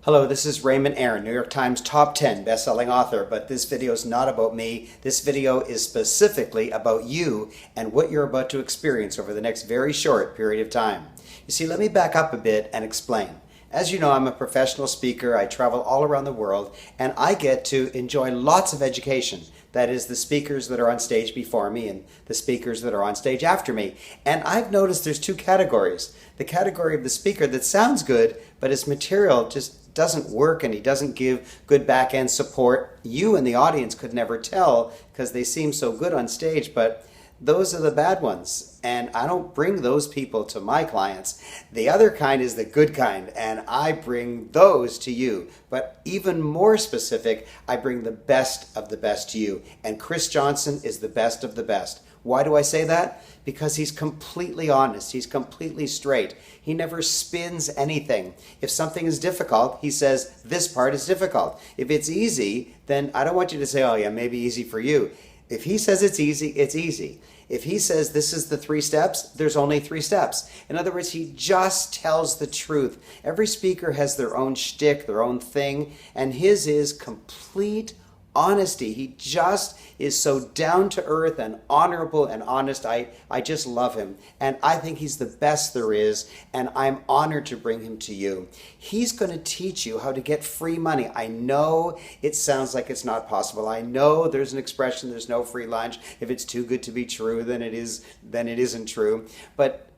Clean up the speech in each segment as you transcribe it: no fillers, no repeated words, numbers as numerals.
Hello, this is Raymond Aaron, New York Times top 10 best-selling author, but this video is not about me. This video is specifically about you and what you're about to experience over the next very short period of time. You see, let me back up a bit and explain. As you know, I'm a professional speaker. I travel all around the world, and I get to enjoy lots of education. That is, the speakers that are on stage before me and the speakers that are on stage after me. And I've noticed there's two categories. The category of the speaker that sounds good, but his material just doesn't work and he doesn't give good back end support. You in the audience could never tell because they seem so good on stage, but those are the bad ones, and I don't bring those people to my clients. The other kind is the good kind, and I bring those to you. But even more specific, I bring the best of the best to you, and Chris Johnson is the best of the best. Why do I say that? Because he's completely honest. He's completely straight. He never spins anything. If something is difficult, he says, this part is difficult. If it's easy, then I don't want you to say, oh yeah, maybe easy for you. If he says it's easy, it's easy. If he says this is the 3 steps, there's only 3 steps. In other words, he just tells the truth. Every speaker has their own shtick, their own thing, and his is complete honesty. He just is so down to earth and honorable and honest. I just love him. And I think he's the best there is. And I'm honored to bring him to you. He's going to teach you how to get free money. I know it sounds like it's not possible. I know there's an expression, there's no free lunch. If it's too good to be true, then it isn't true. But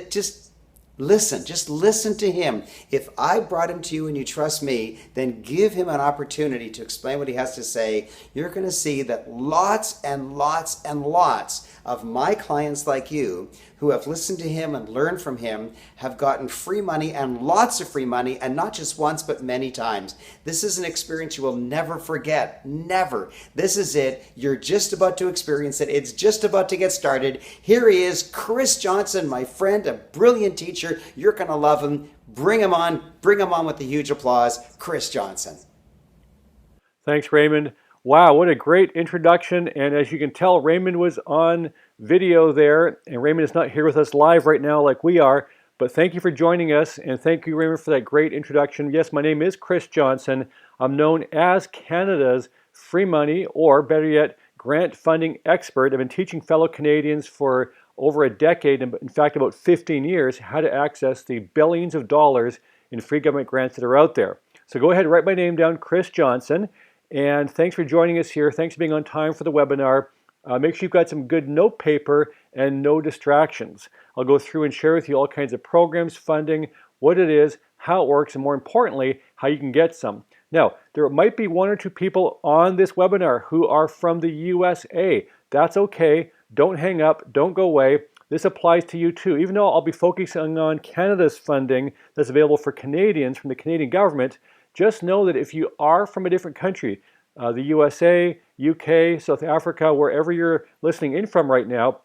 just listen to him. If I brought him to you and you trust me, then give him an opportunity to explain what he has to say. You're going to see that lots and lots and lots of my clients like you who have listened to him and learned from him have gotten free money and lots of free money, and not just once but many times. This is an experience you will never forget. Never. This is it. You're just about to experience it. It's just about to get started. Here he is, Chris Johnson, my friend, a brilliant teacher. You're going to love him. Bring him on. Bring him on with a huge applause. Chris Johnson. Thanks, Raymond. Wow, what a great introduction. And as you can tell, Raymond was on video there, and Raymond is not here with us live right now like we are, but thank you for joining us, and thank you, Raymond, for that great introduction. Yes, my name is Chris Johnson. I'm known as Canada's free money, or better yet, grant funding expert. I've been teaching fellow Canadians for over a decade, in fact about 15 years, how to access the billions of dollars in free government grants that are out there. So go ahead and write my name down, Chris Johnson. And thanks for joining us here. Thanks for being on time for the webinar. Make sure you've got some good note paper and no distractions. I'll go through and share with you all kinds of programs, funding, what it is, how it works, and more importantly, how you can get some. Now, there might be 1 or 2 people on this webinar who are from the USA. That's okay. Don't hang up. Don't go away. This applies to you too. Even though I'll be focusing on Canada's funding that's available for Canadians from the Canadian government, just know that if you are from a different country, the USA, UK, South Africa, wherever you're listening in from right now,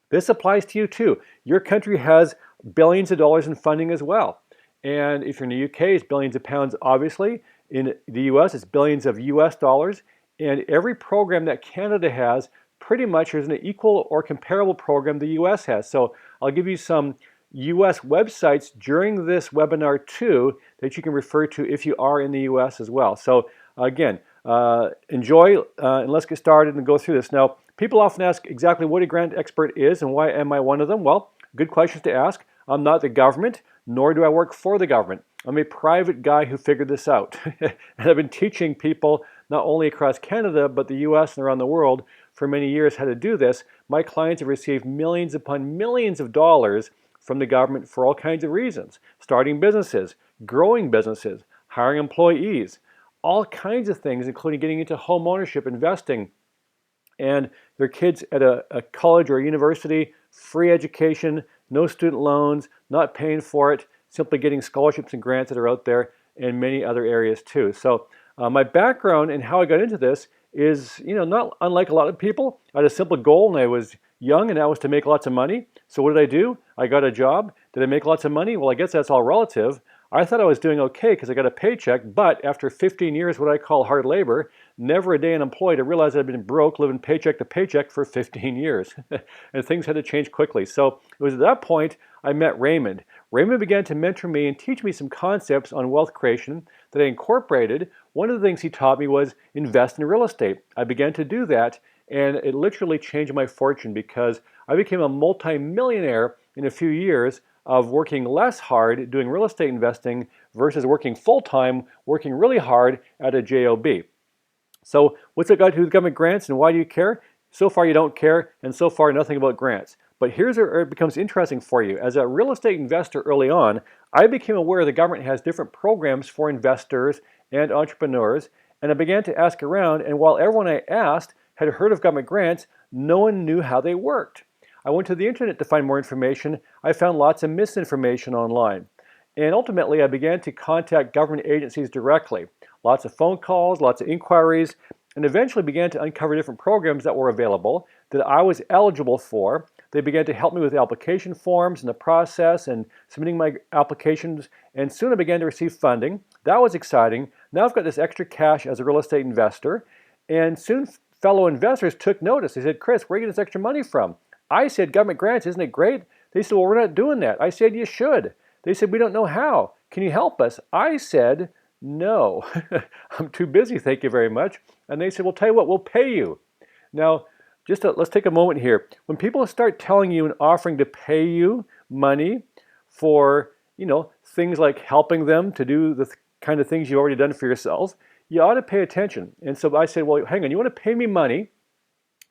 this applies to you too. Your country has billions of dollars in funding as well. And if you're in the UK, it's billions of pounds, obviously. In the US, it's billions of US dollars. And every program that Canada has pretty much is an equal or comparable program the US has. So I'll give you some US websites during this webinar too that you can refer to if you are in the US as well. So again, enjoy and let's get started and go through this. Now, people often ask exactly what a grant expert is and why am I one of them? Well, good questions to ask. I'm not the government, nor do I work for the government. I'm a private guy who figured this out. And I've been teaching people not only across Canada, but the US and around the world for many years how to do this. My clients have received millions upon millions of dollars from the government for all kinds of reasons. Starting businesses, growing businesses, hiring employees, all kinds of things, including getting into home ownership, investing, and their kids at a college or a university, free education, no student loans, not paying for it, simply getting scholarships and grants that are out there, and many other areas too. So my background and how I got into this is, not unlike a lot of people. I had a simple goal and I was young, and that was to make lots of money. So what did I do? I got a job. Did I make lots of money? Well, I guess that's all relative. I thought I was doing okay because I got a paycheck, but after 15 years, what I call hard labor, never a day unemployed, I realized I'd been broke, living paycheck to paycheck for 15 years. And things had to change quickly. So it was at that point I met Raymond. Raymond began to mentor me and teach me some concepts on wealth creation that I incorporated. One of the things he taught me was invest in real estate. I began to do that, and it literally changed my fortune because I became a multi-millionaire in a few years of working less hard doing real estate investing versus working full-time, working really hard at a job. So what's it got to do with government grants and why do you care? So far you don't care, and so far nothing about grants. But here's where it becomes interesting for you. As a real estate investor early on, I became aware the government has different programs for investors and entrepreneurs, and I began to ask around, and while everyone I asked had heard of government grants, no one knew how they worked. I went to the internet to find more information. I found lots of misinformation online. And ultimately, I began to contact government agencies directly. Lots of phone calls, lots of inquiries, and eventually began to uncover different programs that were available that I was eligible for. They began to help me with application forms and the process and submitting my applications, and soon I began to receive funding. That was exciting. Now I've got this extra cash as a real estate investor, and soon fellow investors took notice. They said, Chris, where are you getting this extra money from? I said, government grants, isn't it great? They said, well, we're not doing that. I said, you should. They said, we don't know how. Can you help us? I said, no. I'm too busy, thank you very much. And they said, well, tell you what, we'll pay you. Now, let's take a moment here. When people start telling you and offering to pay you money for, things like helping them to do the kind of things you've already done for yourselves, you ought to pay attention. And so I said, well, hang on, you want to pay me money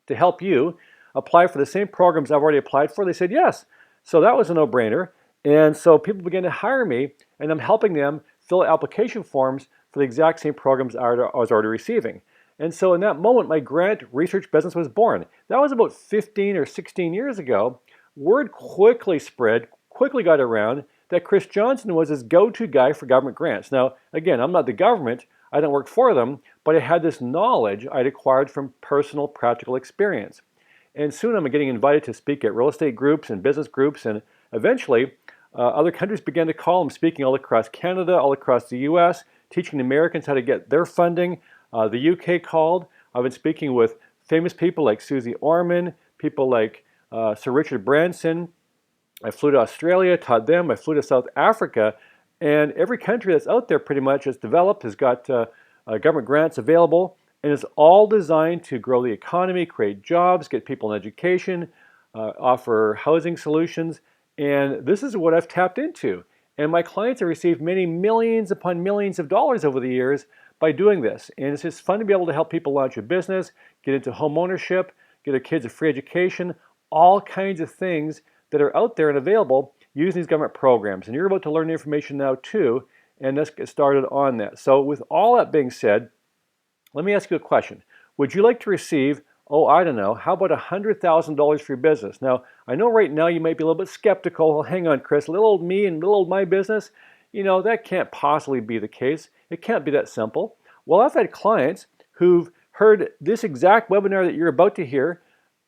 to help you apply for the same programs I've already applied for? They said, yes. So that was a no-brainer. And so people began to hire me, and I'm helping them fill application forms for the exact same programs I was already receiving. And so in that moment, my grant research business was born. That was about 15 or 16 years ago. Word quickly spread, quickly got around, that Chris Johnson was his go-to guy for government grants. Now, again, I'm not the government, I don't work for them, but I had this knowledge I'd acquired from personal, practical experience. And soon I'm getting invited to speak at real estate groups and business groups, and eventually other countries began to call. I'm speaking all across Canada, all across the US, teaching Americans how to get their funding. The UK called. I've been speaking with famous people like Susie Orman, people like Sir Richard Branson. I flew to Australia, taught them. I flew to South Africa. And every country that's out there pretty much has developed, has got government grants available, and it's all designed to grow the economy, create jobs, get people in education, offer housing solutions. And this is what I've tapped into. And my clients have received many millions upon millions of dollars over the years by doing this. And it's just fun to be able to help people launch a business, get into home ownership, get their kids a free education, all kinds of things that are out there and available using these government programs. And you're about to learn the information now too, and let's get started on that. So with all that being said, let me ask you a question. Would you like to receive, I don't know, how about $100,000 for your business? Now, I know right now you might be a little bit skeptical. Well, hang on, Chris, little old me and little old my business, that can't possibly be the case. It can't be that simple. Well, I've had clients who've heard this exact webinar that you're about to hear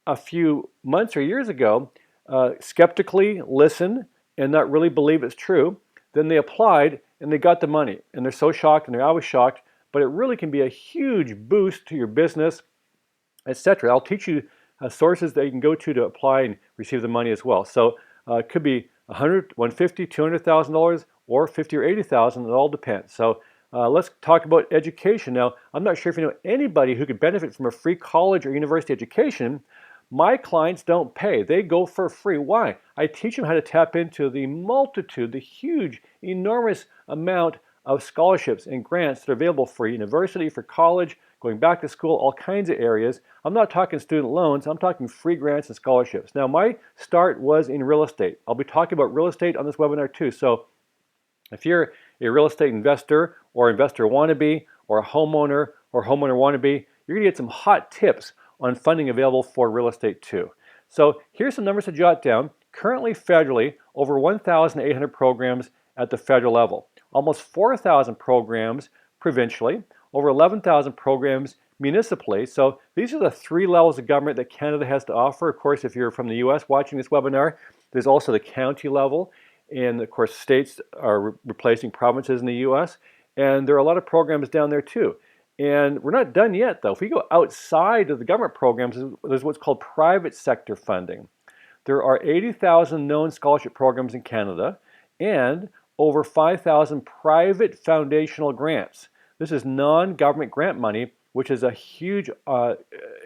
a few months or years ago, skeptically listen and not really believe it's true. Then they applied and they got the money. And they're so shocked, and they're always shocked, but it really can be a huge boost to your business, etc. I'll teach you sources that you can go to apply and receive the money as well. So it could be $100, $150, $200,000, or $50,000 or $80,000. It all depends. So let's talk about education. Now, I'm not sure if you know anybody who could benefit from a free college or university education. My clients don't pay. They go for free. Why? I teach them how to tap into the multitude, the huge, enormous amount of scholarships and grants that are available for university, for college, going back to school, all kinds of areas. I'm not talking student loans. I'm talking free grants and scholarships. Now, my start was in real estate. I'll be talking about real estate on this webinar too. So if you're a real estate investor or investor wannabe or a homeowner or homeowner wannabe, you're going to get some hot tips on funding available for real estate too. So here's some numbers to jot down. Currently federally, over 1,800 programs at the federal level. Almost 4,000 programs provincially, over 11,000 programs municipally. So these are the three levels of government that Canada has to offer. Of course, if you're from the US watching this webinar, there's also the county level. And of course, states are replacing provinces in the US. And there are a lot of programs down there too. And we're not done yet though. If we go outside of the government programs, there's what's called private sector funding. There are 80,000 known scholarship programs in Canada. and over 5,000 private foundational grants. This is non-government grant money, which is a huge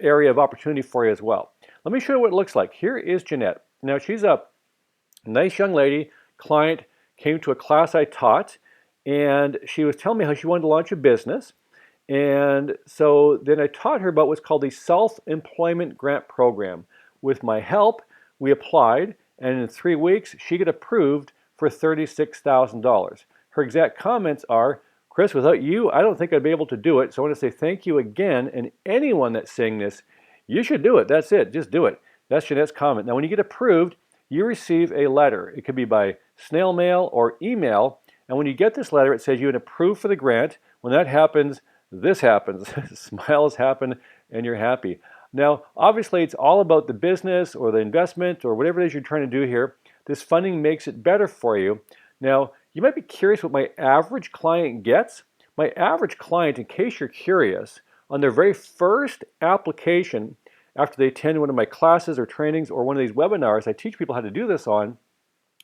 area of opportunity for you as well. Let me show you what it looks like. Here is Jeanette. Now, she's a nice young lady, client, came to a class I taught, and she was telling me how she wanted to launch a business. And so then I taught her about what's called the Self-Employment Grant Program. With my help, we applied, and in 3 weeks, she got approved for $36,000. Her exact comments are, Chris, without you, I don't think I'd be able to do it. So I want to say thank you again, and anyone that's saying this, you should do it. That's it. Just do it. That's Jeanette's comment. Now, when you get approved, you receive a letter. It could be by snail mail or email. And when you get this letter, it says you've been approved for the grant. When that happens, this happens. Smiles happen, and you're happy. Now, obviously, it's all about the business or the investment or whatever it is you're trying to do here. This funding makes it better for you. Now, you might be curious what my average client gets. My average client, in case you're curious, on their very first application, after they attend one of my classes or trainings or one of these webinars I teach people how to do this on,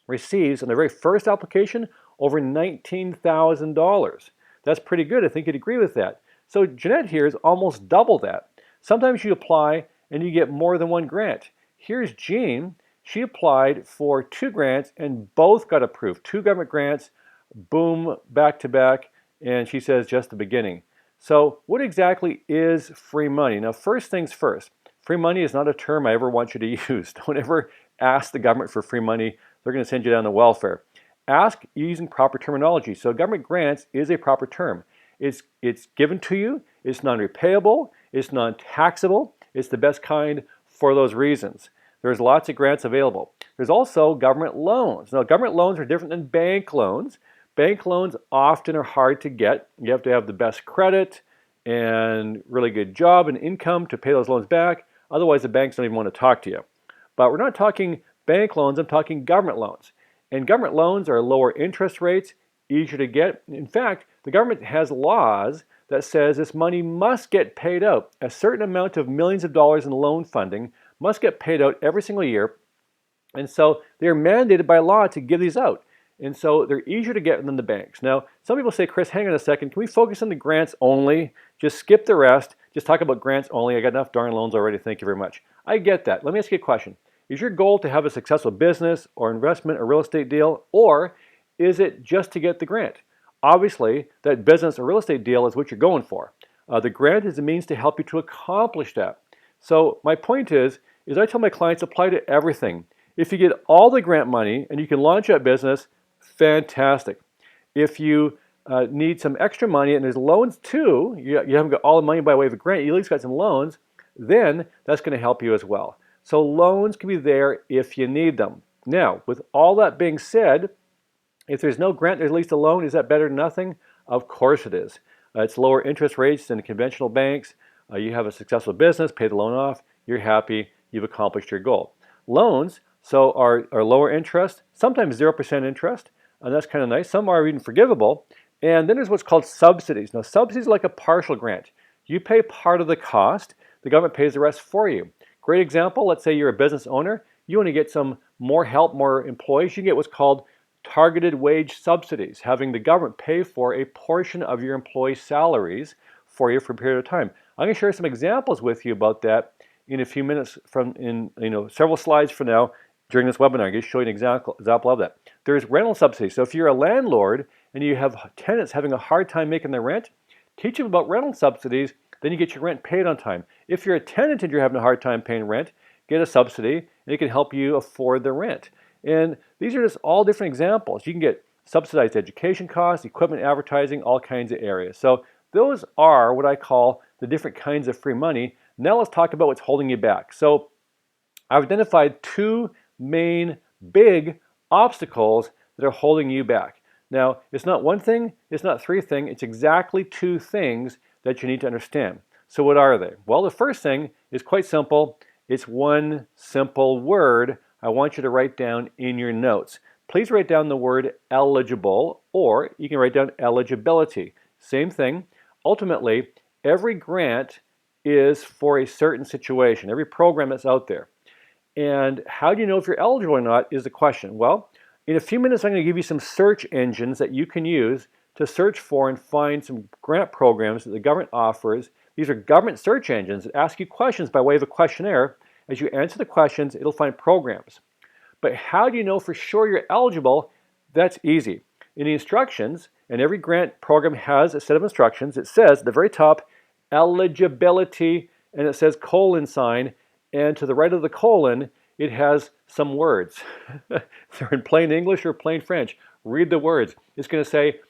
receives on their very first application over $19,000. That's pretty good. I think you'd agree with that. So Jeanette here is almost double that. Sometimes you apply and you get more than one grant. Here's Jean. She applied for 2 grants and both got approved. 2 government grants, boom, back to back, and she says just the beginning. So what exactly is free money? Now, first things first. Free money is not a term I ever want you to use. Don't ever ask the government for free money. They're going to send you down to welfare. Ask using proper terminology. So government grants is a proper term. It's given to you. It's non-repayable. It's non-taxable. It's the best kind for those reasons. There's lots of grants available. There's also government loans. Now, government loans are different than bank loans. Bank loans often are hard to get. You have to have the best credit and really good job and income to pay those loans back. Otherwise, the banks don't even want to talk to you. But we're not talking bank loans, I'm talking government loans. And government loans are lower interest rates, easier to get. In fact, the government has laws that says this money must get paid out. A certain amount of millions of dollars in loan funding must get paid out every single year. And so they're mandated by law to give these out. And so they're easier to get than the banks. Now, some people say, Chris, hang on a second. Can we focus on the grants only? Just skip the rest. Just talk about grants only. I got enough darn loans already. Thank you very much. I get that. Let me ask you a question. Is your goal to have a successful business or investment or real estate deal, or is it just to get the grant? Obviously, that business or real estate deal is what you're going for. The grant is a means to help you to accomplish that. So my point is I tell my clients, apply to everything. If you get all the grant money and you can launch that business, fantastic. If you need some extra money and there's loans too, you haven't got all the money by way of a grant, you at least got some loans, then that's going to help you as well. So loans can be there if you need them. Now, with all that being said, if there's no grant, there's at least a loan. Is that better than nothing? Of course it is. It's lower interest rates than conventional banks. You have a successful business, pay the loan off, you're happy, you've accomplished your goal. Loans are lower interest, sometimes 0% interest, and that's kind of nice. Some are even forgivable. And then there's what's called subsidies. Now, subsidies are like a partial grant. You pay part of the cost, the government pays the rest for you. Great example, let's say you're a business owner, you want to get some more help, more employees, you get what's called targeted wage subsidies, having the government pay for a portion of your employees' salaries for you for a period of time. I'm going to share some examples with you about that in a few minutes several slides from now during this webinar. I'm going to show you an example of that. There's rental subsidies. So if you're a landlord and you have tenants having a hard time making their rent, teach them about rental subsidies, then you get your rent paid on time. If you're a tenant and you're having a hard time paying rent, get a subsidy and it can help you afford the rent. And these are just all different examples. You can get subsidized education costs, equipment, advertising, all kinds of areas. So those are what I call the different kinds of free money. Now let's talk about what's holding you back. So I've identified 2 main big obstacles that are holding you back. Now, it's not one thing, it's not 3 things, it's exactly 2 things that you need to understand. So what are they? Well, the first thing is quite simple. It's one simple word I want you to write down in your notes. Please write down the word eligible, or you can write down eligibility. Same thing. Ultimately, every grant is for a certain situation, every program that's out there. And how do you know if you're eligible or not is the question. Well, In a few minutes, I'm going to give you some search engines that you can use to search for and find some grant programs that the government offers. These are government search engines that ask you questions by way of a questionnaire. As you answer the questions, it'll find programs. But how do you know for sure you're eligible? That's easy. In the instructions, and every grant program has a set of instructions, it says at the very top, eligibility, and it says colon sign, and to the right of the colon, it has some words. They're in plain English or plain French. Read the words. It's going to say,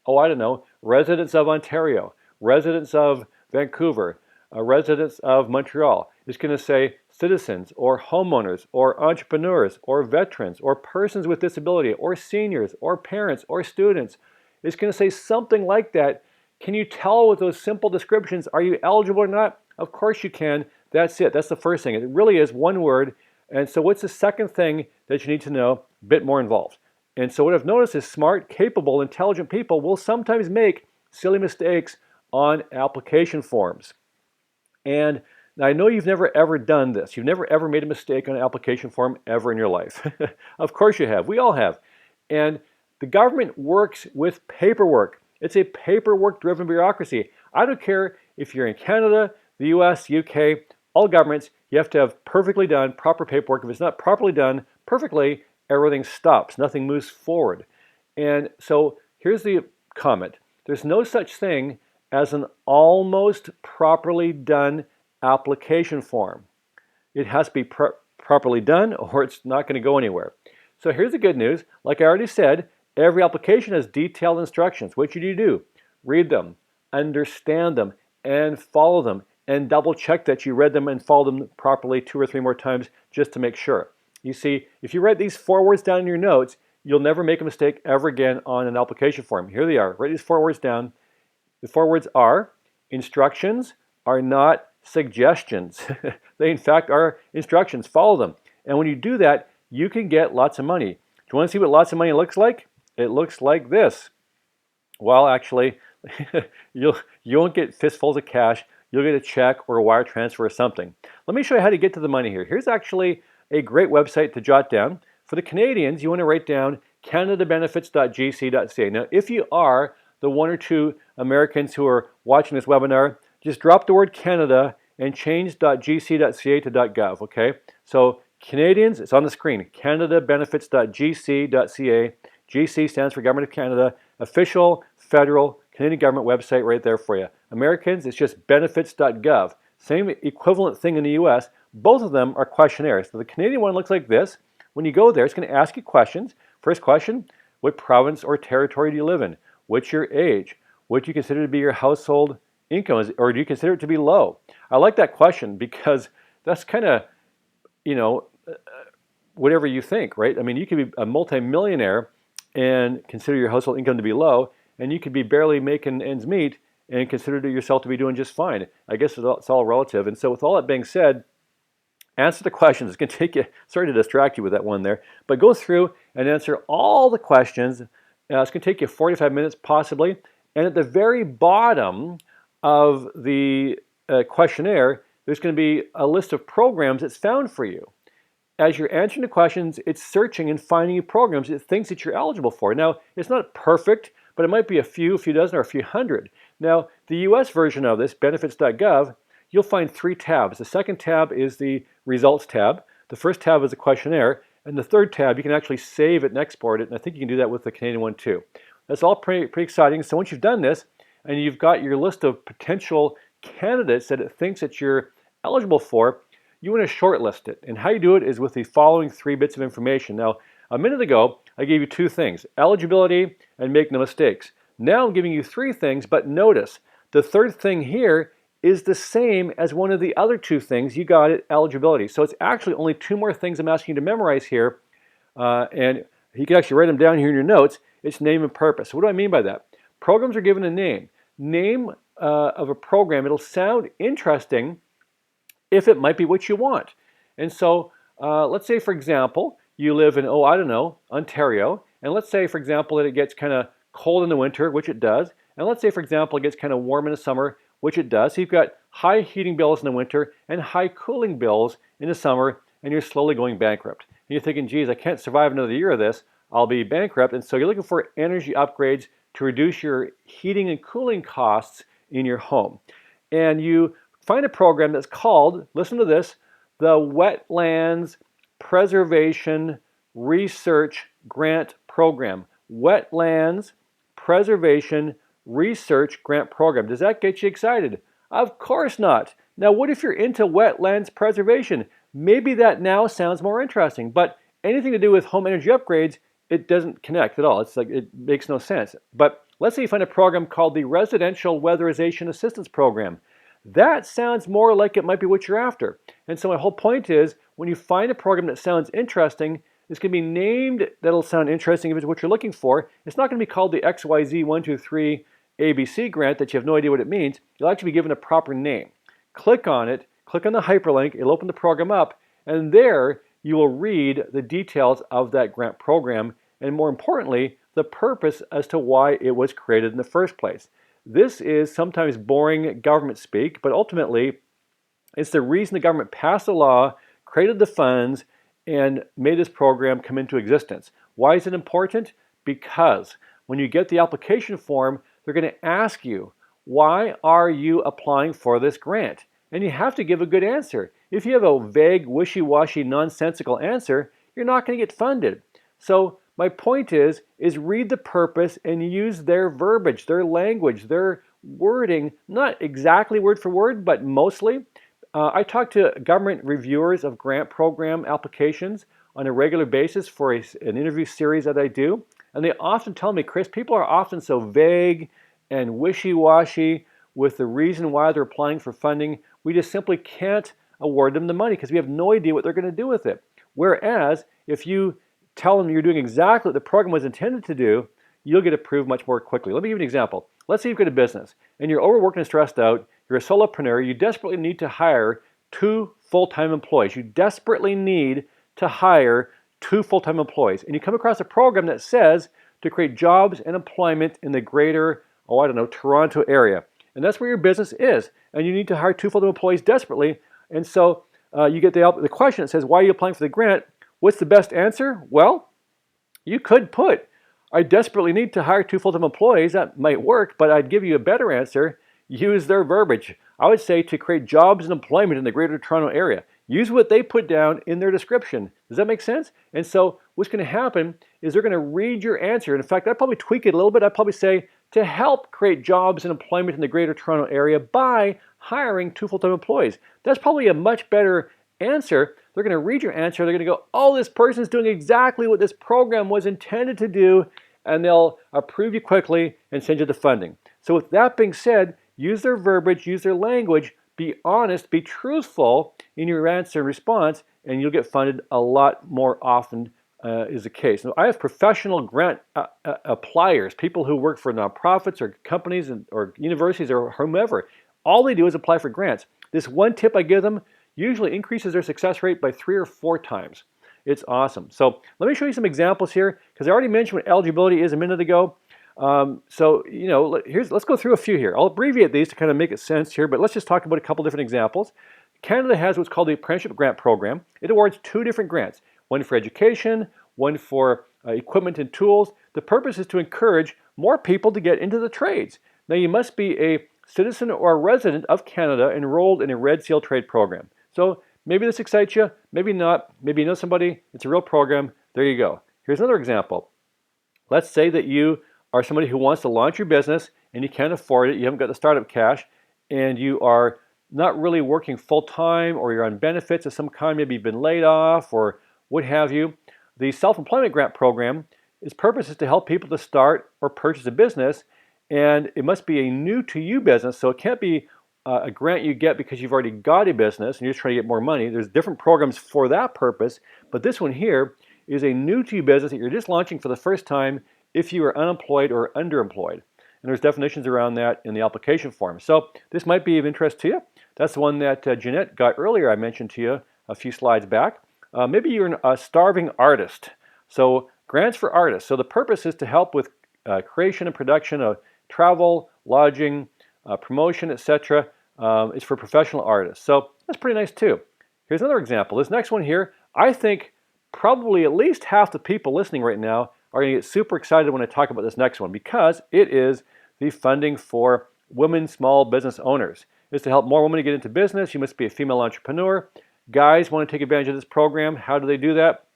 oh, I don't know, residents of Ontario, residents of Vancouver, residents of Montreal. It's going to say citizens or homeowners or entrepreneurs or veterans or persons with disability or seniors or parents or students. It's going to say something like that. Can you tell with those simple descriptions, are you eligible or not? Of course you can. That's it. That's the first thing. It really is one word. And so what's the second thing that you need to know? A bit more involved. And so what I've noticed is smart, capable, intelligent people will sometimes make silly mistakes on application forms. And I know you've never ever done this. You've never ever made a mistake on an application form ever in your life. Of course you have. We all have. And the government works with paperwork. It's a paperwork-driven bureaucracy. I don't care if you're in Canada, the US, UK, all governments, you have to have perfectly done proper paperwork. If it's not properly done perfectly, everything stops. Nothing moves forward. And so here's the comment. There's no such thing as an almost properly done application form. It has to be properly done or it's not going to go anywhere. So here's the good news. Like I already said, every application has detailed instructions. What should you do? Read them, understand them, and follow them, and double check that you read them and followed them properly 2 or 3 more times just to make sure. You see, if you write these 4 words down in your notes, you'll never make a mistake ever again on an application form. Here they are. Write these 4 words down. The 4 words are, instructions are not suggestions. They in fact are instructions. Follow them. And when you do that, you can get lots of money. Do you want to see what lots of money looks like? It looks like this. Well, actually, you won't get fistfuls of cash. You'll get a check or a wire transfer or something. Let me show you how to get to the money here. Here's actually a great website to jot down. For the Canadians, you want to write down canadabenefits.gc.ca. Now, if you are the 1 or 2 Americans who are watching this webinar, just drop the word Canada and change .gc.ca to .gov, okay? So Canadians, it's on the screen, canadabenefits.gc.ca. GC stands for Government of Canada, official federal Canadian government website right there for you. Americans, it's just benefits.gov. Same equivalent thing in the US. Both of them are questionnaires. So the Canadian one looks like this. When you go there, it's going to ask you questions. First question, what province or territory do you live in? What's your age? What do you consider to be your household income? Or do you consider it to be low? I like that question because that's kind of, whatever you think, right? I mean, you could be a multimillionaire and consider your household income to be low, and you could be barely making ends meet and consider yourself to be doing just fine. I guess it's all relative. And so with all that being said, answer the questions. It's going to take you, sorry to distract you with that one there, but go through and answer all the questions. It's going to take you 45 minutes possibly. And at the very bottom of the questionnaire, there's going to be a list of programs that's found for you. As you're answering the questions, it's searching and finding you programs it thinks that you're eligible for. Now, it's not perfect, but it might be a few dozen, or a few hundred. Now, the US version of this, benefits.gov, you'll find 3 tabs. The second tab is the results tab. The first tab is the questionnaire. And the third tab, you can actually save it and export it. And I think you can do that with the Canadian one too. That's all pretty exciting. So once you've done this, and you've got your list of potential candidates that it thinks that you're eligible for, you want to shortlist it. And how you do it is with the following 3 bits of information. Now, a minute ago, I gave you 2 things, eligibility and make no mistakes. Now I'm giving you 3 things, but notice the third thing here is the same as one of the other 2 things you got at eligibility. So it's actually only 2 more things I'm asking you to memorize here. And you can actually write them down here in your notes. It's name and purpose. What do I mean by that? Programs are given a name. Name of a program, it'll sound interesting if it might be what you want. And so let's say, for example, you live in, Ontario. And let's say, for example, that it gets kind of cold in the winter, which it does. And let's say, for example, it gets kind of warm in the summer, which it does. So you've got high heating bills in the winter and high cooling bills in the summer, and you're slowly going bankrupt. And you're thinking, geez, I can't survive another year of this. I'll be bankrupt. And so you're looking for energy upgrades to reduce your heating and cooling costs in your home. And you find a program that's called, listen to this, the Wetlands Preservation Research Grant Program. Wetlands Preservation Research Grant Program. Does that get you excited? Of course not. Now, what if you're into wetlands preservation? Maybe that now sounds more interesting, but anything to do with home energy upgrades, it doesn't connect at all. It's like it makes no sense. But let's say you find a program called the Residential Weatherization Assistance Program. That sounds more like it might be what you're after. And so my whole point is, when you find a program that sounds interesting, it's going to be named that'll sound interesting if it's what you're looking for. It's not going to be called the XYZ123 ABC grant that you have no idea what it means. You'll actually be given a proper name. Click on it, click on the hyperlink, it'll open the program up, and there you will read the details of that grant program, and more importantly, the purpose as to why it was created in the first place. This is sometimes boring government speak, but ultimately, it's the reason the government passed a law, created the funds, and made this program come into existence. Why is it important? Because when you get the application form, they're going to ask you, why are you applying for this grant? And you have to give a good answer. If you have a vague, wishy-washy, nonsensical answer, you're not going to get funded. So my point is read the purpose and use their verbiage, their language, their wording, not exactly word for word, but mostly. I talk to government reviewers of grant program applications on a regular basis for an interview series that I do. And they often tell me, Chris, people are often so vague and wishy-washy with the reason why they're applying for funding. We just simply can't award them the money because we have no idea what they're going to do with it. Whereas if you tell them you're doing exactly what the program was intended to do, you'll get approved much more quickly. Let me give you an example. Let's say you've got a business and you're overworked and stressed out. You're a solopreneur. You desperately need to hire 2 full-time employees. You desperately need to hire 2 full-time employees. And you come across a program that says to create jobs and employment in the greater, Toronto area. And that's where your business is. And you need to hire 2 full-time employees desperately. And so you get the question that says, why are you applying for the grant? What's the best answer? Well, you could put, I desperately need to hire 2 full-time employees. That might work, but I'd give you a better answer. Use their verbiage. I would say to create jobs and employment in the greater Toronto area. Use what they put down in their description. Does that make sense? And so what's going to happen is they're going to read your answer. And in fact, I'd probably tweak it a little bit. I'd probably say to help create jobs and employment in the greater Toronto area by hiring 2 full-time employees. That's probably a much better answer. They're going to read your answer. They're going to go, oh, this person's doing exactly what this program was intended to do. And they'll approve you quickly and send you the funding. So with that being said, use their verbiage, use their language, be honest, be truthful in your answer and response, and you'll get funded a lot more often is the case. Now, I have professional grant appliers, people who work for nonprofits or companies or universities or whomever. All they do is apply for grants. This one tip I give them usually increases their success rate by 3 or 4 times. It's awesome. So let me show you some examples here, because I already mentioned what eligibility is a minute ago. Let's go through a few here. I'll abbreviate these to kind of make it sense here, but let's just talk about a couple different examples. Canada has what's called the Apprenticeship Grant Program. It awards 2 different grants, one for education, one for equipment and tools. The purpose is to encourage more people to get into the trades. Now, you must be a citizen or a resident of Canada enrolled in a Red Seal trade program. So maybe this excites you, maybe not. Maybe you know somebody. It's a real program. There you go. Here's another example. Let's say that you are somebody who wants to launch your business and you can't afford it, you haven't got the startup cash, and you are not really working full-time, or you're on benefits of some kind, maybe you've been laid off or what have you. The Self-Employment Grant Program, its purpose is to help people to start or purchase a business, and it must be a new-to-you business, so it can't be a grant you get because you've already got a business and you're just trying to get more money. There's different programs for that purpose, but this one here is a new-to-you business that you're just launching for the first time if you are unemployed or underemployed. And there's definitions around that in the application form. So this might be of interest to you. That's the one that Jeanette got earlier. I mentioned to you a few slides back. Maybe you're a starving artist. So grants for artists. So the purpose is to help with creation and production of travel, lodging, promotion, etc. It's for professional artists. So that's pretty nice too. Here's another example. This next one here, I think probably at least half the people listening right now are going to get super excited when I talk about this next one, because it is the funding for women small business owners. It's to help more women get into business. You must be a female entrepreneur. Guys want to take advantage of this program. How do they do that?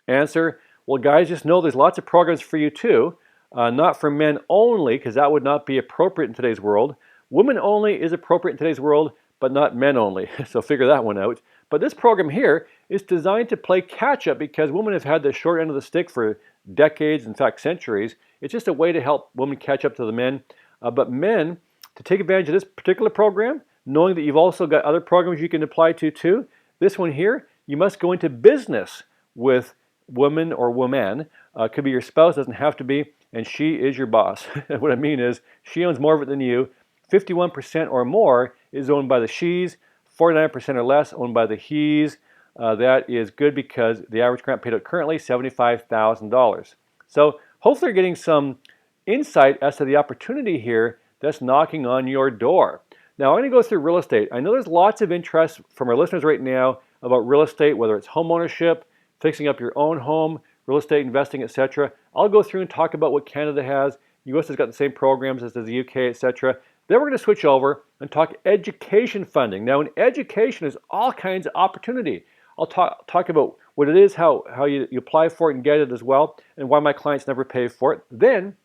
Answer, well, guys, just know there's lots of programs for you too. Not for men only, because that would not be appropriate in today's world. Women only is appropriate in today's world, but not men only. So figure that one out. But this program here is designed to play catch up, because women have had the short end of the stick for decades, in fact centuries. It's just a way to help women catch up to the men. But men, to take advantage of this particular program, knowing that you've also got other programs you can apply to too, this one here, you must go into business with women or woman. Could be your spouse, doesn't have to be, and she is your boss. What I mean is, she owns more of it than you. 51% or more is owned by the she's, 49% or less owned by the he's. That is good, because the average grant paid out currently $75,000. So hopefully you're getting some insight as to the opportunity here that's knocking on your door. Now I'm going to go through real estate. I know there's lots of interest from our listeners right now about real estate, whether it's home ownership, fixing up your own home, real estate investing, etc. I'll go through and talk about what Canada has. US has got the same programs as does the UK, etc. Then we're going to switch over and talk education funding. Now in education, there's all kinds of opportunity. I'll talk about what it is, how you apply for it and get it as well, and why my clients never pay for it. Then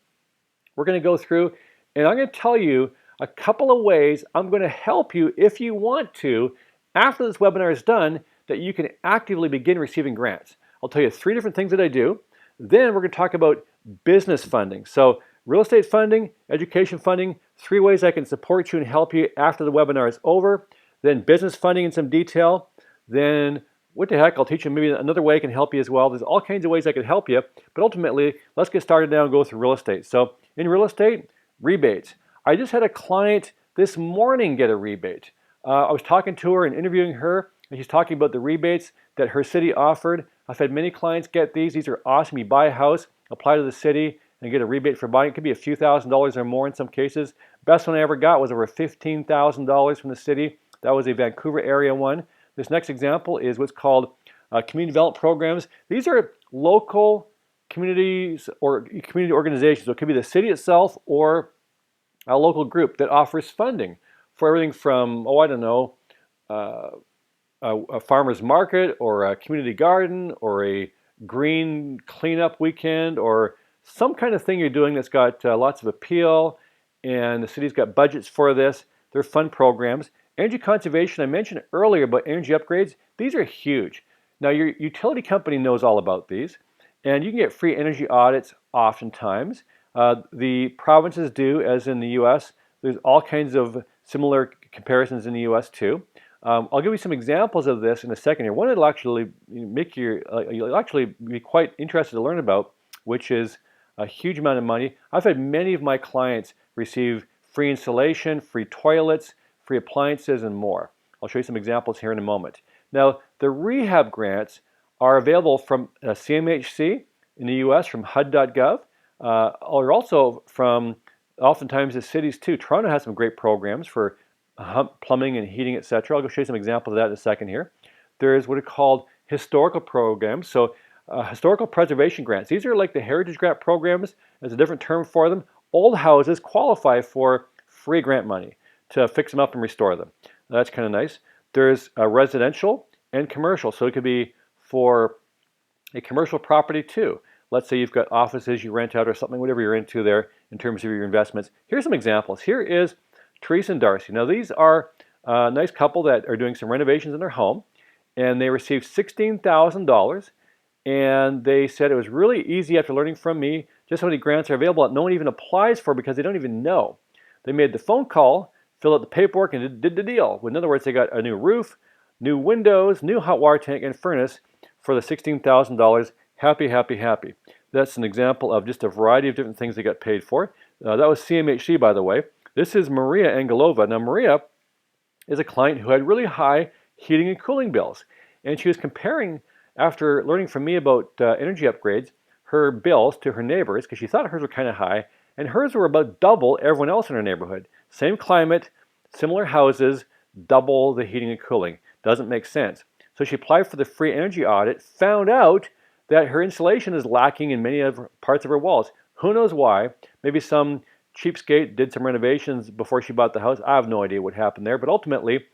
we're going to go through and I'm going to tell you a couple of ways I'm going to help you, if you want to, after this webinar is done, that you can actively begin receiving grants. I'll tell you 3 different things that I do. Then we're going to talk about business funding. So real estate funding, education funding, 3 ways I can support you and help you after the webinar is over. Then business funding in some detail. Then what the heck, I'll teach you maybe another way I can help you as well. There's all kinds of ways I can help you, but ultimately, let's get started now and go through real estate. So in real estate, rebates. I just had a client this morning get a rebate. I was talking to her and interviewing her, and she's talking about the rebates that her city offered. I've had many clients get these. These are awesome. You buy a house, apply to the city, and get a rebate for buying. It could be a few $1,000s or more in some cases. Best one I ever got was over $15,000 from the city. That was a Vancouver area one. This next example is what's called community development programs. These are local communities or community organizations. So it could be the city itself or a local group that offers funding for everything from, oh, I don't know, a farmer's market or a community garden or a green cleanup weekend or some kind of thing you're doing that's got lots of appeal, and the city's got budgets for this. They're fun programs. Energy conservation, I mentioned earlier about energy upgrades. These are huge. Now your utility company knows all about these, and you can get free energy audits oftentimes. The provinces do, as in the US. There's all kinds of similar comparisons in the US too. I'll give you some examples of this in a second here. One that'll actually make you'll actually be quite interested to learn about, which is a huge amount of money. I've had many of my clients receive free insulation, free toilets, free appliances, and more. I'll show you some examples here in a moment. Now, the rehab grants are available from CMHC in the US, from HUD.gov, or also from oftentimes the cities too. Toronto has some great programs for plumbing and heating, etc. I'll go show you some examples of that in a second here. There's what are called historical programs. So historical preservation grants. These are like the heritage grant programs. There's a different term for them. Old houses qualify for free grant money to fix them up and restore them. That's kind of nice. There's residential and commercial. So it could be for a commercial property too. Let's say you've got offices you rent out or something, whatever you're into there in terms of your investments. Here's some examples. Here is Teresa and Darcy. Now these are a nice couple that are doing some renovations in their home, and they received $16,000, and they said it was really easy after learning from me just how many grants are available that no one even applies for because they don't even know. They made the phone call, filled out the paperwork, and did the deal. In other words, they got a new roof, new windows, new hot water tank, and furnace for the $16,000. Happy, happy, happy. That's an example of just a variety of different things they got paid for. That was CMHC, by the way. This is Maria Angelova. Now, Maria is a client who had really high heating and cooling bills. And she was comparing, after learning from me about energy upgrades, her bills to her neighbors, because she thought hers were kind of high, and hers were about double everyone else in her neighborhood. Same climate, similar houses, double the heating and cooling. Doesn't make sense. So she applied for the free energy audit, found out that her insulation is lacking in many of parts of her walls. Who knows why? Maybe some cheapskate did some renovations before she bought the house. I have no idea what happened there, but ultimately,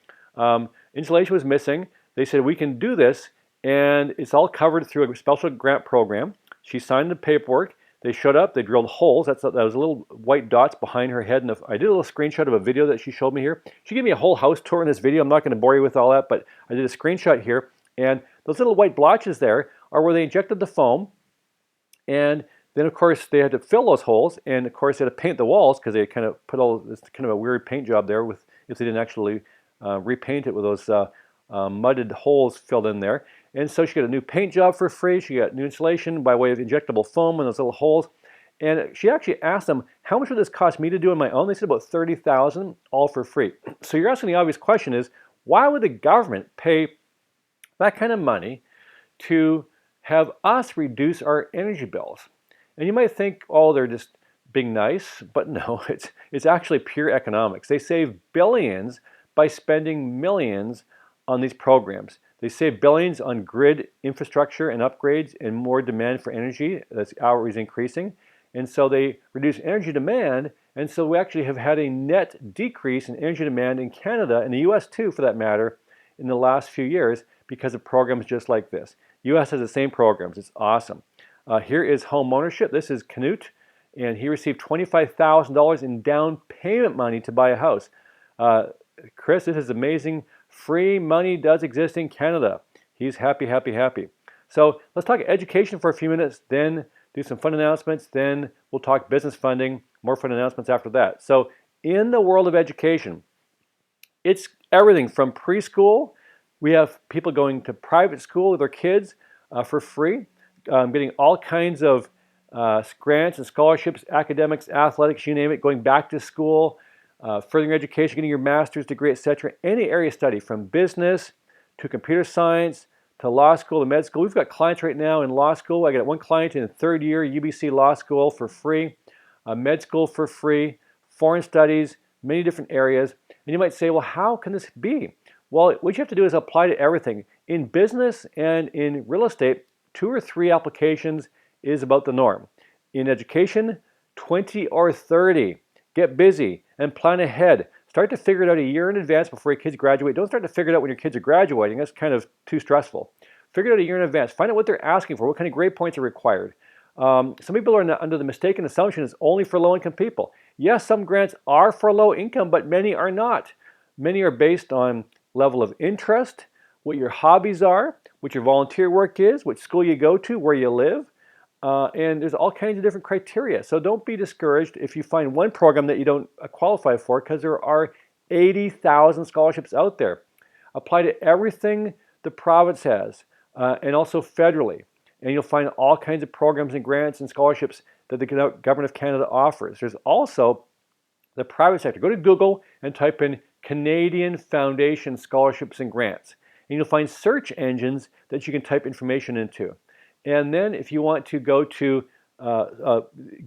insulation was missing. They said, we can do this, and it's all covered through a special grant program. She signed the paperwork. They showed up. They drilled holes. That was little white dots behind her head. And I did a little screenshot of a video that she showed me here. She gave me a whole house tour in this video. I'm not going to bore you with all that, but I did a screenshot here. And those little white blotches there are where they injected the foam. And then, of course, they had to fill those holes. And, of course, they had to paint the walls because they kind of put all this kind of a weird paint job there with if they didn't actually repaint it with those mudded holes filled in there. And so she got a new paint job for free. She got new insulation by way of injectable foam in those little holes. And she actually asked them, how much would this cost me to do on my own? They said about $30,000, all for free. So you're asking the obvious question is, why would the government pay that kind of money to have us reduce our energy bills? And you might think, oh, they're just being nice, but no, it's actually pure economics. They save billions by spending millions on these programs. They save billions on grid infrastructure and upgrades and more demand for energy. That's always increasing. And so they reduce energy demand. And so we actually have had a net decrease in energy demand in Canada, and the US too, for that matter, in the last few years because of programs just like this. US has the same programs. It's awesome. Here is home ownership. This is Canute, and he received $25,000 in down payment money to buy a house. Chris, this is amazing. Free money does exist in Canada. He's happy, happy, happy. So let's talk education for a few minutes, then do some fun announcements, then we'll talk business funding, more fun announcements after that. So in the world of education, it's everything from preschool. We have people going to private school with their kids for free, getting all kinds of grants and scholarships, academics, athletics, you name it, going back to school, furthering your education, getting your master's degree, etc. Any area of study, from business to computer science to law school to med school. We've got clients right now in law school. I got one client in third year UBC Law School for free, med school for free, foreign studies, many different areas. And you might say, well, how can this be? Well, what you have to do is apply to everything. In business and in real estate, 2 or 3 applications is about the norm. In education, 20 or 30. Get busy and plan ahead. Start to figure it out a year in advance before your kids graduate. Don't start to figure it out when your kids are graduating. That's kind of too stressful. Figure it out a year in advance. Find out what they're asking for, what kind of grade points are required. Some people are under the mistaken assumption it's only for low-income people. Yes, some grants are for low income, but many are not. Many are based on level of interest, what your hobbies are, what your volunteer work is, what school you go to, where you live. And there's all kinds of different criteria. So don't be discouraged if you find one program that you don't qualify for, because there are 80,000 scholarships out there. Apply to everything the province has, and also federally. And you'll find all kinds of programs and grants and scholarships that the Government of Canada offers. There's also the private sector. Go to Google and type in Canadian Foundation Scholarships and Grants. And you'll find search engines that you can type information into. And then if you want to go to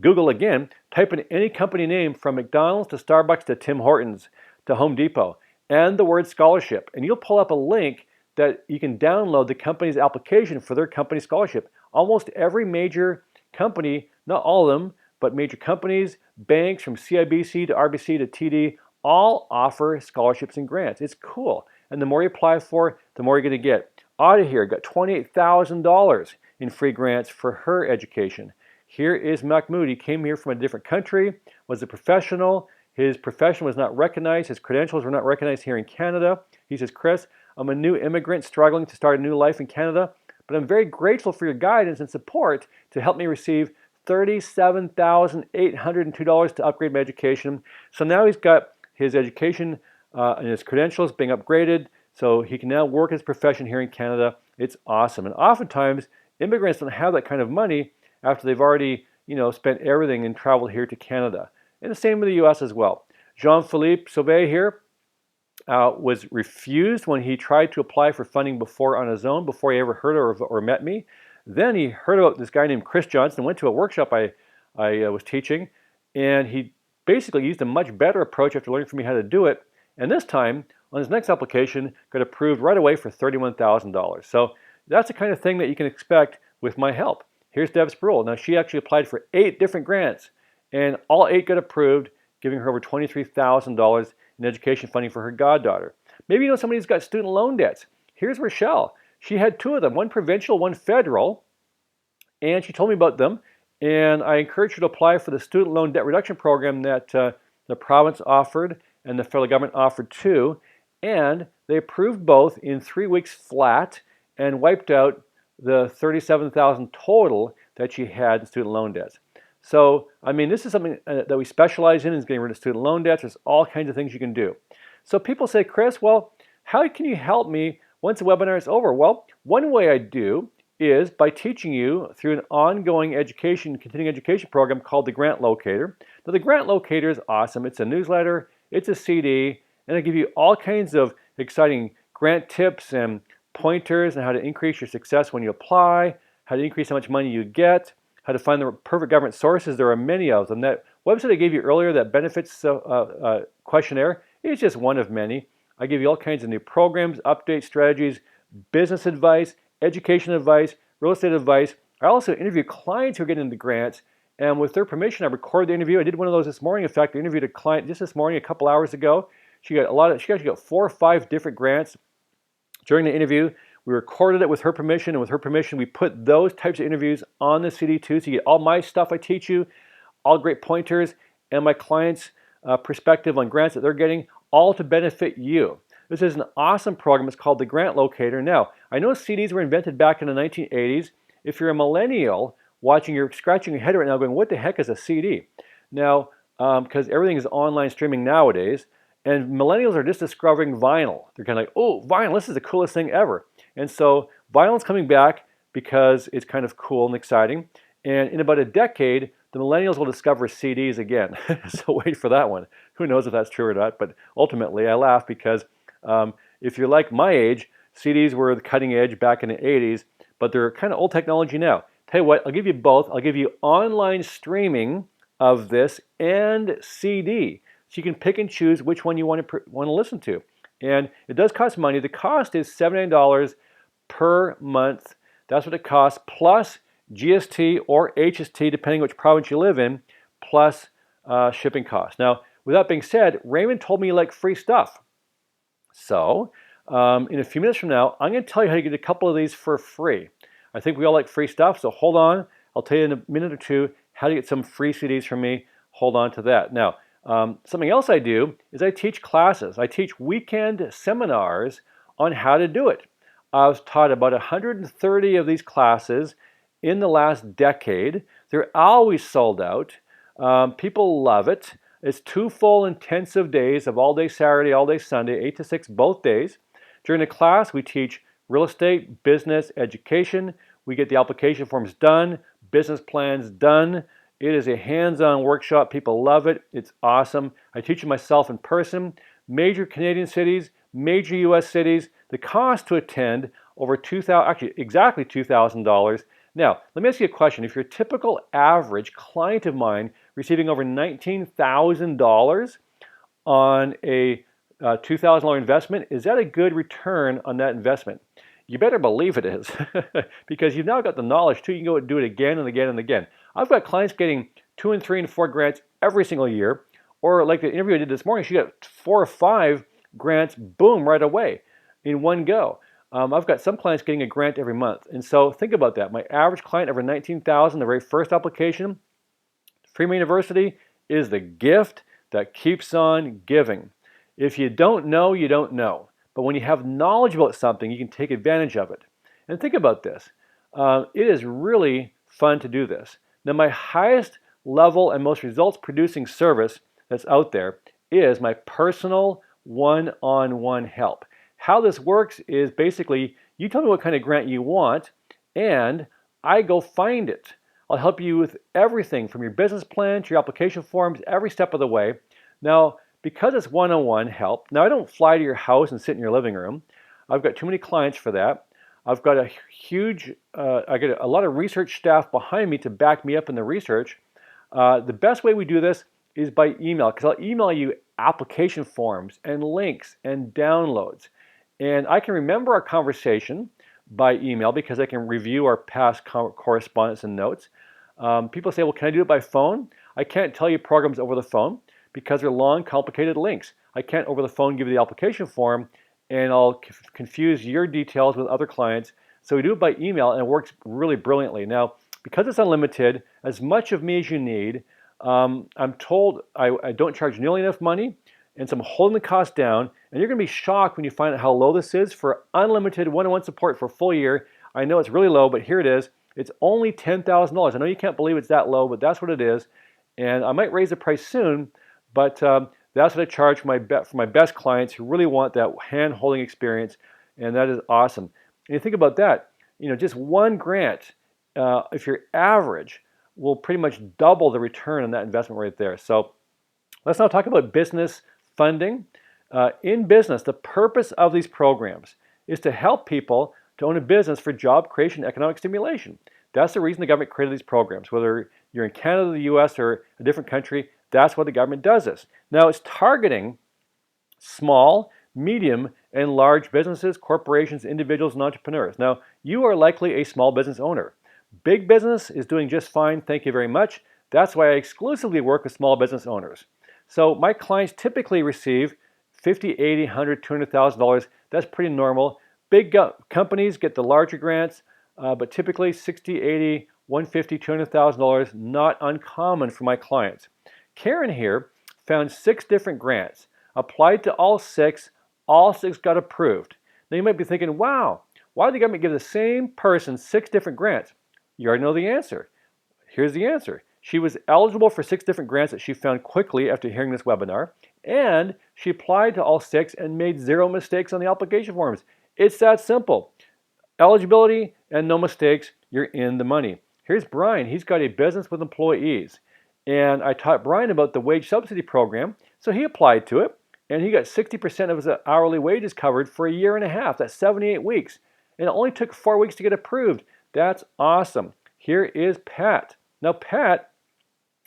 Google again, type in any company name from McDonald's to Starbucks to Tim Hortons to Home Depot and the word scholarship. And you'll pull up a link that you can download the company's application for their company scholarship. Almost every major company, not all of them, but major companies, banks from CIBC to RBC to TD, all offer scholarships and grants. It's cool. And the more you apply for, the more you're going to get. Audie here got $28,000 in free grants for her education. Here is Mahmoud. He came here from a different country, was a professional. His profession was not recognized. His credentials were not recognized here in Canada. He says, Chris, I'm a new immigrant struggling to start a new life in Canada, but I'm very grateful for your guidance and support to help me receive $37,802 to upgrade my education. So now he's got his education and his credentials being upgraded, so he can now work his profession here in Canada. It's awesome. And oftentimes, immigrants don't have that kind of money after they've already, spent everything and traveled here to Canada. And the same with the U.S. as well. Jean-Philippe Sauvé here was refused when he tried to apply for funding before on his own, before he ever heard or met me. Then he heard about this guy named Chris Johnson, went to a workshop I was teaching, and he basically used a much better approach after learning from me how to do it. And this time, on his next application, got approved right away for $31,000. So that's the kind of thing that you can expect with my help. Here's Deb Sproul. Now, she actually applied for 8 different grants, and all 8 got approved, giving her over $23,000 in education funding for her goddaughter. Maybe you know somebody who's got student loan debts. Here's Rochelle. She had 2 of them, one provincial, one federal, and she told me about them. And I encouraged her to apply for the student loan debt reduction program that the province offered and the federal government offered too. And they approved both in 3 weeks flat and wiped out the $37,000 total that she had in student loan debts. So, I mean, this is something that we specialize in, is getting rid of student loan debts. There's all kinds of things you can do. So people say, Chris, well, how can you help me once the webinar is over? Well, one way I do is by teaching you through an ongoing education, continuing education program called the Grant Locator. Now, the Grant Locator is awesome. It's a newsletter, it's a CD, and I give you all kinds of exciting grant tips and pointers on how to increase your success when you apply, how to increase how much money you get, how to find the perfect government sources. There are many of them. That website I gave you earlier, that benefits questionnaire, is just one of many. I give you all kinds of new programs, updates, strategies, business advice, education advice, real estate advice. I also interview clients who are getting into grants, and with their permission, I record the interview. I did one of those this morning. In fact, I interviewed a client just this morning, a couple hours ago. She actually got 4 or 5 different grants. During the interview, we recorded it with her permission, and with her permission, we put those types of interviews on the CD too, so you get all my stuff I teach you, all great pointers, and my clients' perspective on grants that they're getting, all to benefit you. This is an awesome program. It's called the Grant Locator. Now, I know CDs were invented back in the 1980s. If you're a millennial watching, you're scratching your head right now going, what the heck is a CD? Now, because everything is online streaming nowadays, and millennials are just discovering vinyl. They're kind of like, oh, vinyl, this is the coolest thing ever. And so vinyl is coming back because it's kind of cool and exciting. And in about a decade, the millennials will discover CDs again. So wait for that one. Who knows if that's true or not, but ultimately I laugh because if you're like my age, CDs were the cutting edge back in the 80s, but they're kind of old technology now. Tell you what, I'll give you both. I'll give you online streaming of this and CD. So you can pick and choose which one you want to listen to. And it does cost money. The cost is $79 per month. That's what it costs, plus GST or HST, depending which province you live in, plus shipping costs. Now, with that being said, Raymond told me you like free stuff. So, in a few minutes from now, I'm going to tell you how to get a couple of these for free. I think we all like free stuff, so hold on. I'll tell you in a minute or two how to get some free CDs from me. Hold on to that. Now, something else I do is I teach classes. I teach weekend seminars on how to do it. I've taught about 130 of these classes in the last decade. They're always sold out. People love it. It's 2 full intensive days of all day Saturday, all day Sunday, 8 to 6 both days. During the class, we teach real estate, business, education. We get the application forms done, business plans done. It is a hands-on workshop. People love it. It's awesome. I teach it myself in person. Major Canadian cities, major U.S. cities. The cost to attend over exactly $2,000. Now, let me ask you a question. If you're a typical average client of mine receiving over $19,000 on a $2,000 investment, is that a good return on that investment? You better believe it is, because you've now got the knowledge too. You can go and do it again and again and again. I've got clients getting 2 and 3 and 4 grants every single year, or like the interview I did this morning, she got 4 or 5 grants, boom, right away in one go. I've got some clients getting a grant every month. And so think about that. My average client over $19,000, the very first application, Freeman University is the gift that keeps on giving. If you don't know, you don't know. But when you have knowledge about something, you can take advantage of it. And think about this. It is really fun to do this. Now, my highest level and most results producing service that's out there is my personal one-on-one help. How this works is basically you tell me what kind of grant you want and I go find it. I'll help you with everything from your business plan to your application forms, every step of the way. Now, because it's one-on-one help, now I don't fly to your house and sit in your living room. I've got too many clients for that. I've got I get a lot of research staff behind me to back me up in the research. The best way we do this is by email, because I'll email you application forms and links and downloads. And I can remember our conversation, by email because I can review our past correspondence and notes. People say, well, can I do it by phone? I can't tell you programs over the phone because they're long, complicated links. I can't over the phone give you the application form, and I'll confuse your details with other clients. So we do it by email, and it works really brilliantly. Now, because it's unlimited, as much of me as you need, I'm told I don't charge nearly enough money, and so I'm holding the cost down, and you're going to be shocked when you find out how low this is for unlimited one-on-one support for a full year. I know it's really low, but here it is. It's only $10,000. I know you can't believe it's that low, but that's what it is. And I might raise the price soon, but that's what I charge for my best clients who really want that hand-holding experience, and that is awesome. And you think about that, just one grant, if you're average, will pretty much double the return on that investment right there. So let's now talk about business funding. In business, the purpose of these programs is to help people to own a business for job creation and economic stimulation. That's the reason the government created these programs. Whether you're in Canada, the US, or a different country, that's why the government does this. Now, it's targeting small, medium, and large businesses, corporations, individuals, and entrepreneurs. Now, you are likely a small business owner. Big business is doing just fine, thank you very much. That's why I exclusively work with small business owners. So my clients typically receive $50, $80, $100, $200,000. That's pretty normal. Big companies get the larger grants, but typically $60, $80, $150, $200,000, not uncommon for my clients. Karen here found 6 different grants, applied to all 6 got approved. Now you might be thinking, wow, why did the government give the same person 6 different grants? You already know the answer. Here's the answer. She was eligible for 6 different grants that she found quickly after hearing this webinar, and she applied to all 6 and made 0 mistakes on the application forms. It's that simple. Eligibility and no mistakes, you're in the money. Here's Brian. He's got a business with employees, and I taught Brian about the wage subsidy program, so he applied to it, and he got 60% of his hourly wages covered for a year and a half. That's 78 weeks, and it only took 4 weeks to get approved. That's awesome. Here is Pat. Now, Pat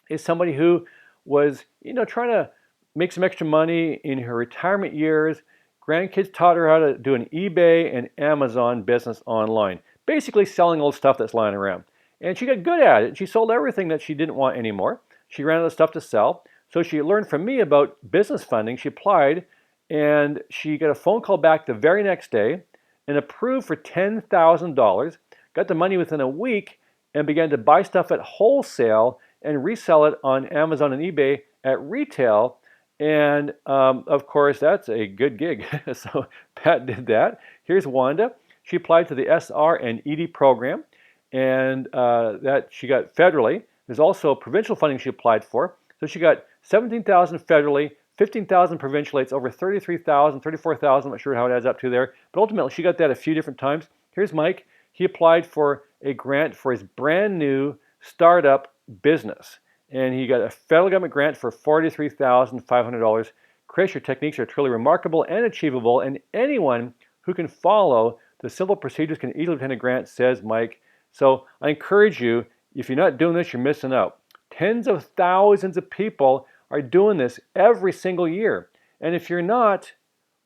is somebody who was, trying to make some extra money in her retirement years. Grandkids taught her how to do an eBay and Amazon business online, basically selling old stuff that's lying around. And she got good at it. She sold everything that she didn't want anymore. She ran out of stuff to sell. So she learned from me about business funding. She applied, and she got a phone call back the very next day and approved for $10,000, got the money within a week, and began to buy stuff at wholesale and resell it on Amazon and eBay at retail. And of course, that's a good gig. So Pat did that. Here's Wanda. She applied to the SR and ED program, and that she got federally. There's also provincial funding she applied for. So she got $17,000 federally, $15,000 provincially. It's over $33,000, $34,000. I'm not sure how it adds up to there. But ultimately, she got that a few different times. Here's Mike. He applied for a grant for his brand new startup business. And he got a federal government grant for $43,500. Chris, your techniques are truly remarkable and achievable, and anyone who can follow the simple procedures can easily obtain a grant, says Mike. So I encourage you, if you're not doing this, you're missing out. Tens of thousands of people are doing this every single year. And if you're not,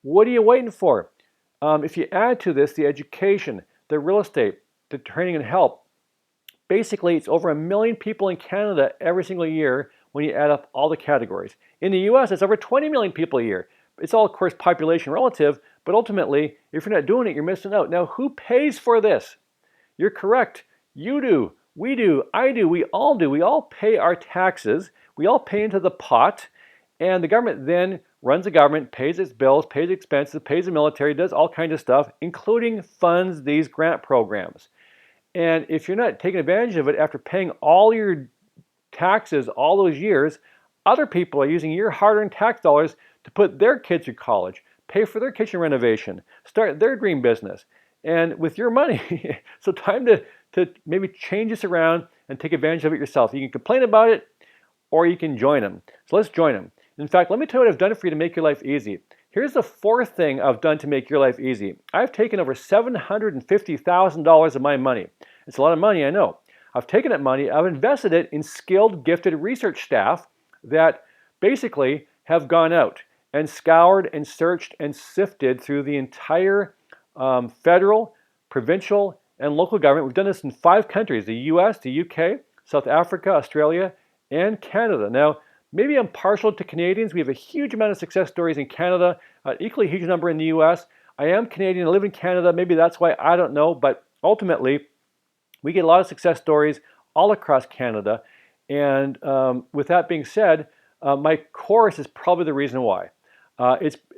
what are you waiting for? If you add to this the education, the real estate, the training and help, basically it's over 1 million people in Canada every single year when you add up all the categories. In the US, it's over 20 million people a year. It's all, of course, population relative, but ultimately, if you're not doing it, you're missing out. Now, who pays for this? You're correct. You do. We do. I do. We all do. We all pay our taxes. We all pay into the pot. And the government then runs the government, pays its bills, pays expenses, pays the military, does all kinds of stuff, including funds these grant programs. And if you're not taking advantage of it after paying all your taxes all those years, other people are using your hard-earned tax dollars to put their kids through college, pay for their kitchen renovation, start their dream business, and with your money. So time to maybe change this around and take advantage of it yourself. You can complain about it, or you can join them. So let's join them. In fact, let me tell you what I've done for you to make your life easy. Here's the 4th thing I've done to make your life easy. I've taken over $750,000 of my money. It's a lot of money, I know. I've taken that money, I've invested it in skilled, gifted research staff that basically have gone out and scoured and searched and sifted through the entire federal, provincial, and local government. We've done this in 5 countries, the US, the UK, South Africa, Australia, and Canada. Now, maybe I'm partial to Canadians. We have a huge amount of success stories in Canada, an equally huge number in the US. I am Canadian, I live in Canada, maybe that's why, I don't know, but ultimately, we get a lot of success stories all across Canada. And with that being said, my course is probably the reason why.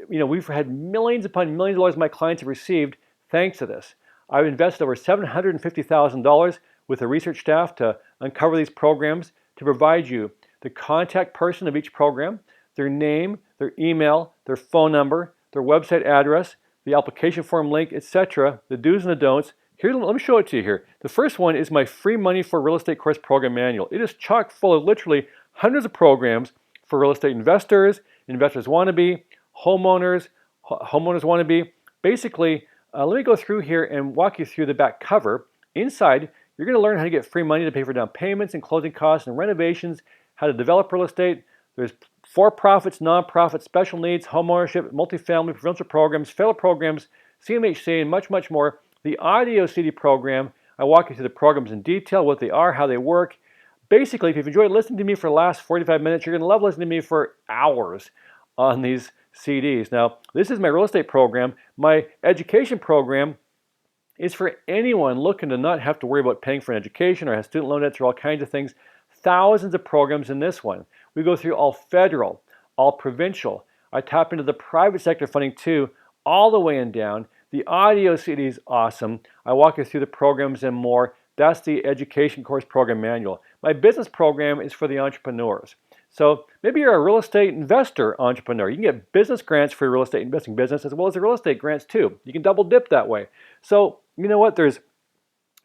We've had millions upon millions of dollars my clients have received thanks to this. I've invested over $750,000 with a research staff to uncover these programs, to provide you the contact person of each program, their name, their email, their phone number, their website address, the application form link, etc., the do's and the don'ts. Here, let me show it to you here. The first one is my free money for real estate course program manual. It is chock full of literally hundreds of programs for real estate investors, investors wannabe, homeowners, homeowners wannabe. Basically, let me go through here and walk you through the back cover. Inside, you're going to learn how to get free money to pay for down payments and closing costs and renovations, how to develop real estate. There's for-profits, non-profits, special needs, homeownership, multifamily, provincial programs, federal programs, CMHC, and much, much more. The audio CD program, I walk you through the programs in detail, what they are, how they work. Basically, if you've enjoyed listening to me for the last 45 minutes, you're going to love listening to me for hours on these CDs. Now, this is my real estate program. My education program is for anyone looking to not have to worry about paying for an education or have student loan debts or all kinds of things. Thousands of programs in this one. We go through all federal, all provincial. I tap into the private sector funding too, all the way and down. The audio CD is awesome. I walk you through the programs and more. That's the education course program manual. My business program is for the entrepreneurs. So maybe you're a real estate investor entrepreneur. You can get business grants for your real estate investing business as well as the real estate grants too. You can double dip that way. So you know what? There's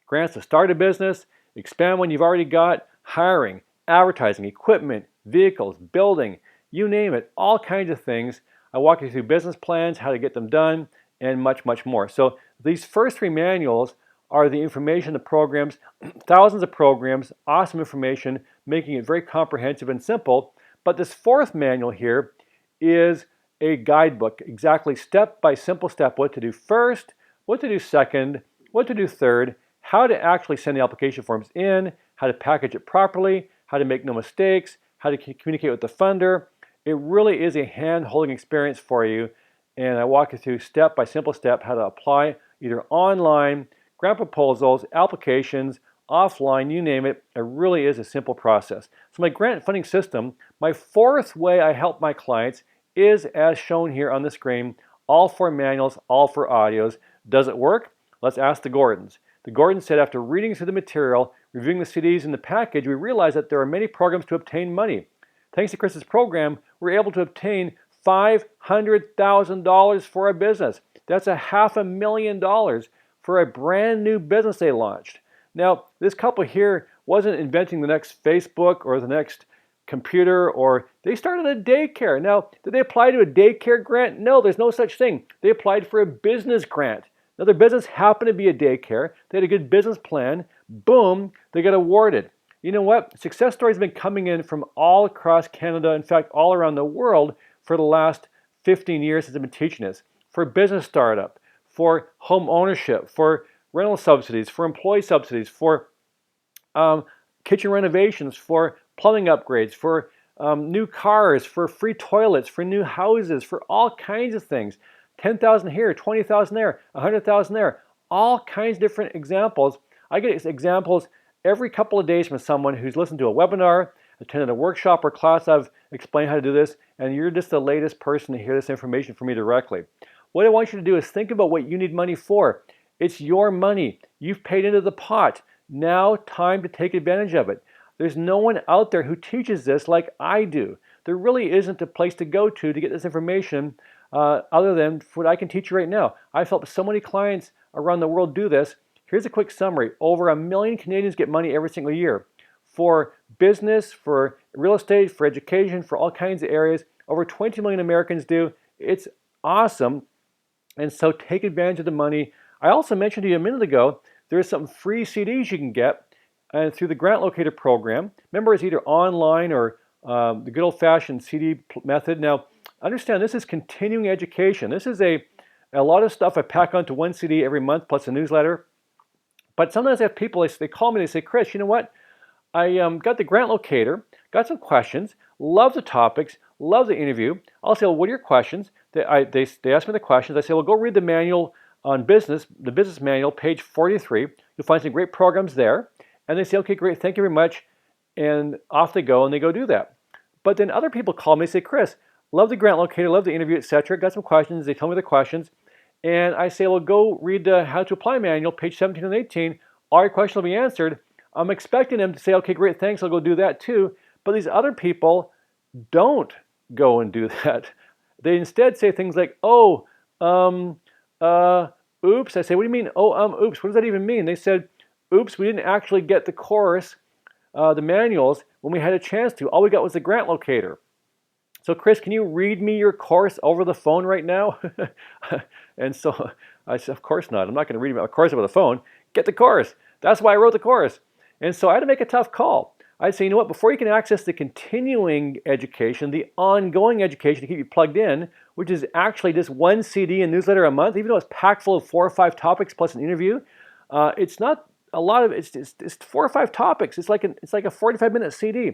grants to start a business, expand what you've already got, hiring, advertising, equipment, vehicles, building, you name it, all kinds of things. I walk you through business plans, how to get them done, and much, much more. So these first 3 manuals are the information, the programs, thousands of programs, awesome information, making it very comprehensive and simple. But this 4th manual here is a guidebook, exactly step by simple step, what to do first, what to do second, what to do third, how to actually send the application forms in, how to package it properly, how to make no mistakes, how to communicate with the funder. It really is a hand-holding experience for you. And I walk you through step by simple step how to apply either online, grant proposals, applications, offline, you name it. It really is a simple process. So my grant funding system, my 4th way I help my clients is as shown here on the screen, all 4 manuals, all 4 audios. Does it work? Let's ask the Gordons. The Gordons said after reading through the material, reviewing the CDs in the package, we realized that there are many programs to obtain money. Thanks to Chris's program, we're able to obtain $500,000 for a business. That's $500,000 for a brand new business they launched. Now, this couple here wasn't inventing the next Facebook or the next computer, or they started a daycare. Now, did they apply to a daycare grant? No, there's no such thing. They applied for a business grant. Now, their business happened to be a daycare. They had a good business plan. Boom, they got awarded. You know what? Success stories have been coming in from all across Canada, in fact, all around the world for the last 15 years since I've been teaching this. For business startup, for home ownership, for rental subsidies, for employee subsidies, for kitchen renovations, for plumbing upgrades, for new cars, for free toilets, for new houses, for all kinds of things. 10,000 here, 20,000 there, 100,000 there, all kinds of different examples. I get examples every couple of days from someone who's listened to a webinar, attended a workshop or class I've explained how to do this, and you're just the latest person to hear this information from me directly. What I want you to do is think about what you need money for. It's your money. You've paid into the pot. Now, time to take advantage of it. There's no one out there who teaches this like I do. There really isn't a place to go to get this information other than what I can teach you right now. I've helped so many clients around the world do this. Here's a quick summary. Over 1 million Canadians get money every single year. For business, for real estate, for education, for all kinds of areas. Over 20 million Americans do. It's awesome. And so take advantage of the money. I also mentioned to you a minute ago, there's some free CDs you can get through the Grant Locator program. Remember, it's either online or the good old-fashioned CD method. Now, understand this is continuing education. This is a A lot of stuff I pack onto one CD every month plus a newsletter. But sometimes I have people, they call me, they say, Chris, you know what? I got the grant locator, got some questions, love the topics, love the interview. I'll say, well, what are your questions? They ask me the questions. I say, well, go read the manual on business, the business manual, page 43. You'll find some great programs there. And they say, okay, great, thank you very much. And off they go, and they go do that. But then other people call me and say, Chris, love the grant locator, love the interview, etc. Got some questions. They tell me the questions. And I say, well, go read the How to Apply manual, page 17 and 18. All your questions will be answered. I'm expecting them to say, okay, great, thanks, I'll go do that too. But these other people don't go and do that. They instead say things like, oh, oops. I say, what do you mean, oh, oops? What does that even mean? They said, oops, we didn't actually get the course, the manuals, when we had a chance to. All we got was the grant locator. So Chris, can you read me your course over the phone right now? And so I said, of course not. I'm not going to read my course over the phone. Get the course. That's why I wrote the course. And so I had to make a tough call. I'd say, you know what, before you can access the continuing education, the ongoing education to keep you plugged in, which is actually just one CD and newsletter a month, even though it's packed full of 4 or 5 topics plus an interview, it's not a lot of, it's 4 or 5 topics. It's like a 45-minute CD.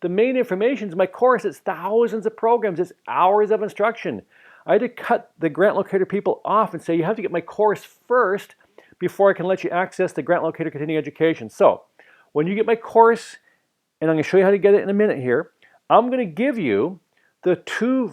The main information is my course. It's thousands of programs. It's hours of instruction. I had to cut the grant locator people off and say, you have to get my course first before I can let you access the grant locator continuing education. So when you get my course, and I'm going to show you how to get it in a minute here, I'm going to give you the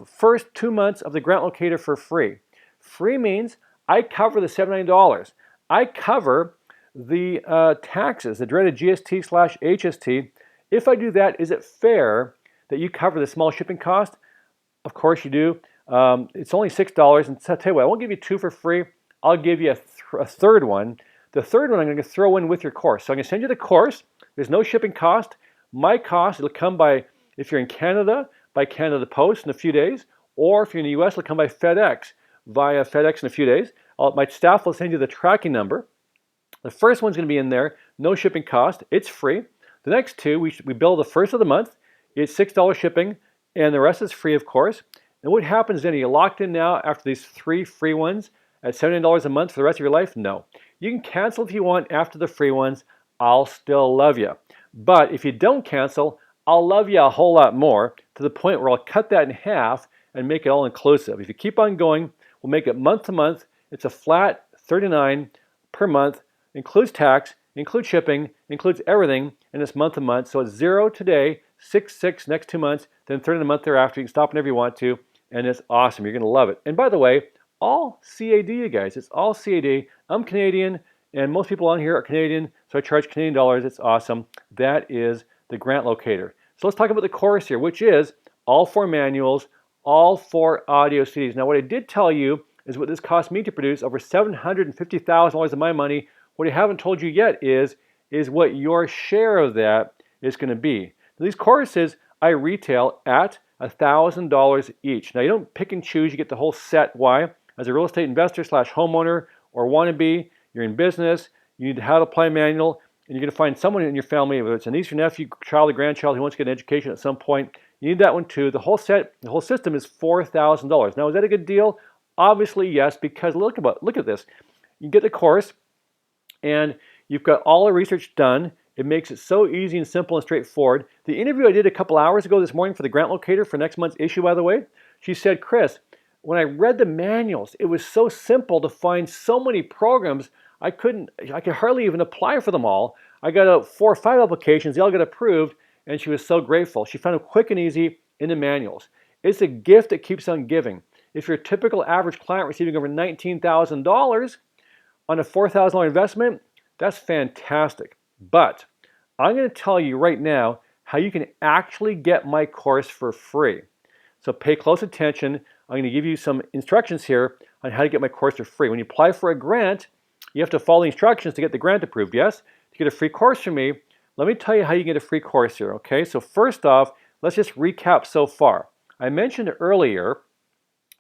first 2 months of the grant locator for free. Free means I cover the $79. I cover the taxes, the dreaded GST/HST. If I do that, is it fair that you cover the small shipping cost? Of course you do. It's only $6, and so I'll tell you what, I won't give you 2 for free. I'll give you a third one. The third one I'm going to throw in with your course. So I'm going to send you the course. There's no shipping cost. My cost, it'll come by, if you're in Canada, by Canada Post in a few days, or if you're in the US, it'll come by FedEx, via FedEx in a few days. My staff will send you the tracking number. The first one's going to be in there, no shipping cost. It's free. The next 2, we bill the first of the month. It's $6 shipping, and the rest is free, of course. And what happens then? Are you locked in now after these 3 free ones at $79 a month for the rest of your life? No. You can cancel if you want after the free ones. I'll still love you. But if you don't cancel, I'll love you a whole lot more, to the point where I'll cut that in half and make it all inclusive. If you keep on going, we'll make it month to month. It's a flat $39 per month, includes tax, includes shipping, includes everything, and it's month to month. So it's 0 today, 6 next 2 months, then 30 a month thereafter. You can stop whenever you want to, and it's awesome. You're going to love it. And by the way, all CAD, you guys. It's all CAD. I'm Canadian, and most people on here are Canadian, so I charge Canadian dollars. It's awesome. That is the grant locator. So let's talk about the course here, which is all 4 manuals, all 4 audio CDs. Now, what I did tell you is what this cost me to produce, over $750,000 of my money. What I haven't told you yet is what your share of that is going to be. Now, these courses I retail at $1,000 each. Now, you don't pick and choose. You get the whole set. Why? As a real estate investor / homeowner or wannabe, you're in business, you need How to Apply manual, and you're going to find someone in your family, whether it's a niece or nephew, child or grandchild who wants to get an education at some point. You need that one too. The whole set, the whole system is $4,000. Now, is that a good deal? Obviously, yes, because look at this. You get the course, and you've got all the research done. It makes it so easy and simple and straightforward. The interview I did a couple hours ago this morning for the grant locator for next month's issue, by the way, she said, Chris, when I read the manuals, it was so simple to find so many programs, I could hardly even apply for them all. I got out 4 or 5 applications, they all got approved, and she was so grateful. She found them quick and easy in the manuals. It's a gift that keeps on giving. If you're a typical average client receiving over $19,000 on a $4,000 investment, that's fantastic. But I'm going to tell you right now how you can actually get my course for free. So pay close attention. I'm going to give you some instructions here on how to get my course for free. When you apply for a grant, you have to follow the instructions to get the grant approved, yes? To get a free course from me, let me tell you how you get a free course here, okay? So first off, let's just recap so far. I mentioned earlier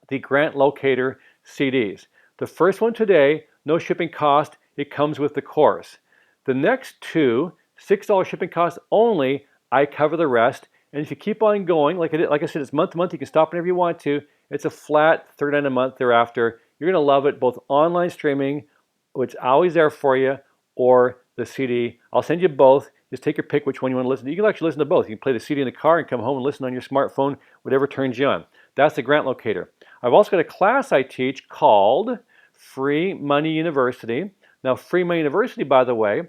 the grant locator CDs. The first one today, no shipping cost, it comes with the course. The next 2, $6 shipping cost only, I cover the rest. And if you keep on going, like I said, it's month to month, you can stop whenever you want to. It's a flat $39 a month thereafter. You're going to love it, both online streaming, which is always there for you, or the CD. I'll send you both. Just take your pick which one you want to listen to. You can actually listen to both. You can play the CD in the car and come home and listen on your smartphone, whatever turns you on. That's the grant locator. I've also got a class I teach called Free Money University. Now, Free Money University, by the way,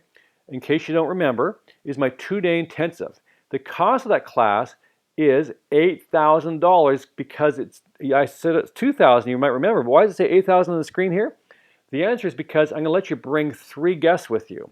in case you don't remember, is my 2-day intensive. The cost of that class is $8,000 because I said it's $2,000, you might remember, but why does it say $8,000 on the screen here? The answer is because I'm going to let you bring 3 guests with you.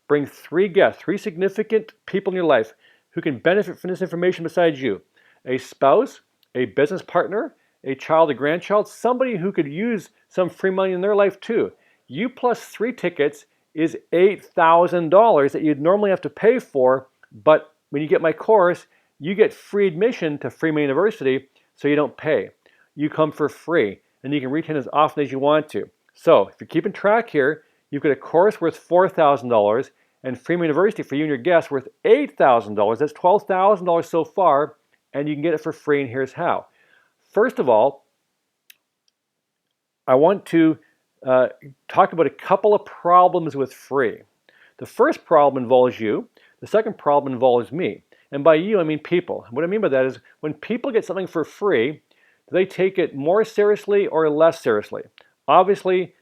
Bring 3 guests, 3 significant people in your life who can benefit from this information besides you. A spouse, a business partner, a child, a grandchild, somebody who could use some free money in their life too. You plus 3 tickets is $8,000 that you'd normally have to pay for, but when you get my course, you get free admission to Free Money University, so you don't pay. You come for free, and you can retain as often as you want to. So if you're keeping track here, you've got a course worth $4,000 and Free Money University for you and your guests worth $8,000. That's $12,000 so far, and you can get it for free, and here's how. First of all, I want to talk about a couple of problems with free. The first problem involves you. The second problem involves me. And by you, I mean people. What I mean by that is when people get something for free, do they take it more seriously or less seriously? Obviously,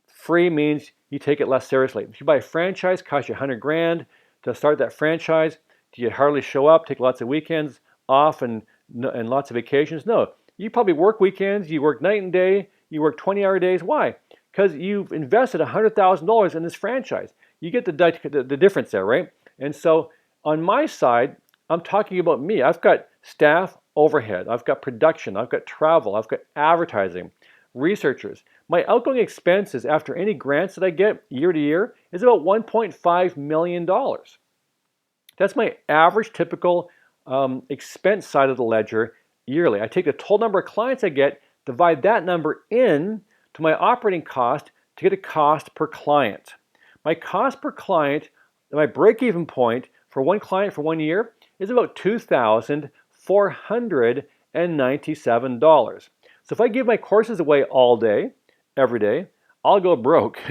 free means you take it less seriously. If you buy a franchise, it costs you $100 grand to start that franchise. Do you hardly show up, take lots of weekends off and lots of vacations? No. You probably work weekends, you work night and day, you work 20-hour days. Why? Because you've invested $100,000 in this franchise. You get the difference there, right? And so on my side, I'm talking about me. I've got staff overhead, I've got production, I've got travel, I've got advertising, researchers. My outgoing expenses after any grants that I get year to year is about $1.5 million. That's my average typical expense side of the ledger yearly. I take the total number of clients I get, divide that number in to my operating cost to get a cost per client. My cost per client, my break-even point for one client for 1 year is about $2,497. So if I give my courses away all day, every day, I'll go broke,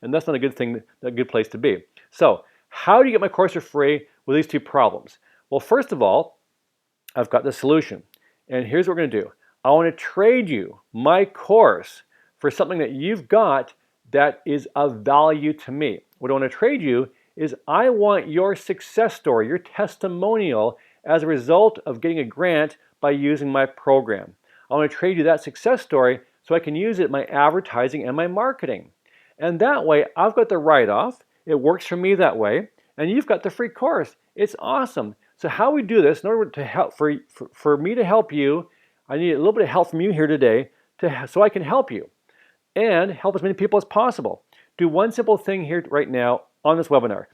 and that's not a good thing, a good place to be. So how do you get my course for free with these 2 problems? Well, first of all, I've got the solution, and here's what we're going to do. I want to trade you my course for something that you've got that is of value to me. What I want to trade you is I want your success story, your testimonial as a result of getting a grant by using my program. I want to trade you that success story so I can use it in my advertising and my marketing. And that way, I've got the write-off. It works for me that way. And you've got the free course. It's awesome. So how we do this, in order to help, for me to help you, I need a little bit of help from you here today so I can help you and help as many people as possible. Do one simple thing here right now on this webinar.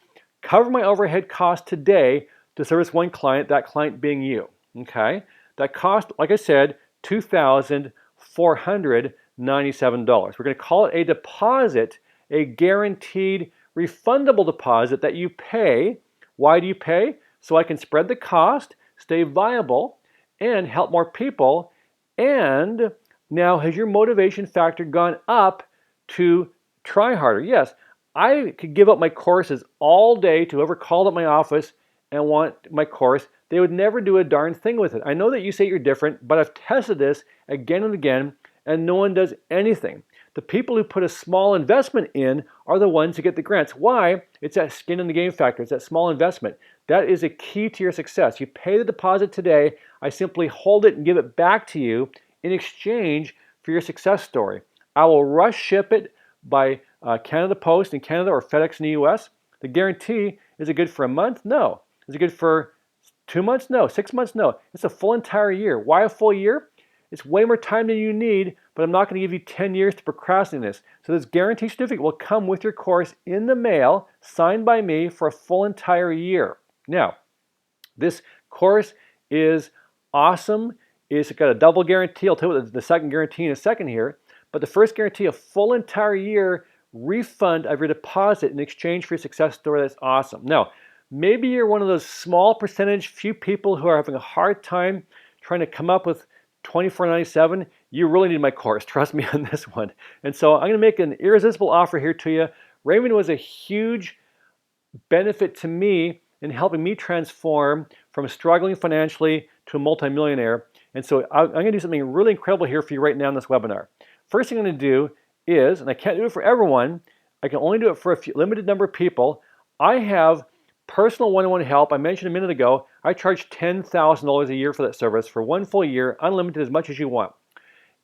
Cover my overhead cost today to service one client, that client being you. Okay? That cost, like I said, $2,497. We're going to call it a deposit, a guaranteed refundable deposit that you pay. Why do you pay? So I can spread the cost, stay viable, and help more people. And now, has your motivation factor gone up to try harder? Yes, I could give up my courses all day to whoever called up my office and want my course. They would never do a darn thing with it. I know that you say you're different, but I've tested this again and again, and no one does anything. The people who put a small investment in are the ones who get the grants. Why? It's that skin in the game factor. It's that small investment. That is a key to your success. You pay the deposit today. I simply hold it and give it back to you in exchange for your success story. I will rush ship it by Canada Post in Canada or FedEx in the US. The guarantee, is it good for a month? No. Is it good for 2 months? No. 6 months? No. It's a full entire year. Why a full year? It's way more time than you need, but I'm not going to give you 10 years to procrastinate this. So this guarantee certificate will come with your course in the mail, signed by me for a full entire year. Now, this course is awesome. It's got a double guarantee. I'll tell you what the second guarantee in a second here. But the first guarantee, a full entire year refund of your deposit in exchange for your success story. That's awesome. Now, maybe you're one of those small percentage, few people who are having a hard time trying to come up with $24.97. you really need my course. Trust me on this one. And so I'm going to make an irresistible offer here to you. Raymond was a huge benefit to me in helping me transform from struggling financially to a multimillionaire. And so I'm going to do something really incredible here for you right now in this webinar. First thing I'm going to do is, and I can't do it for everyone, I can only do it for a limited number of people. I have personal one-on-one help. I mentioned a minute ago, I charge $10,000 a year for that service for 1 full year, unlimited, as much as you want.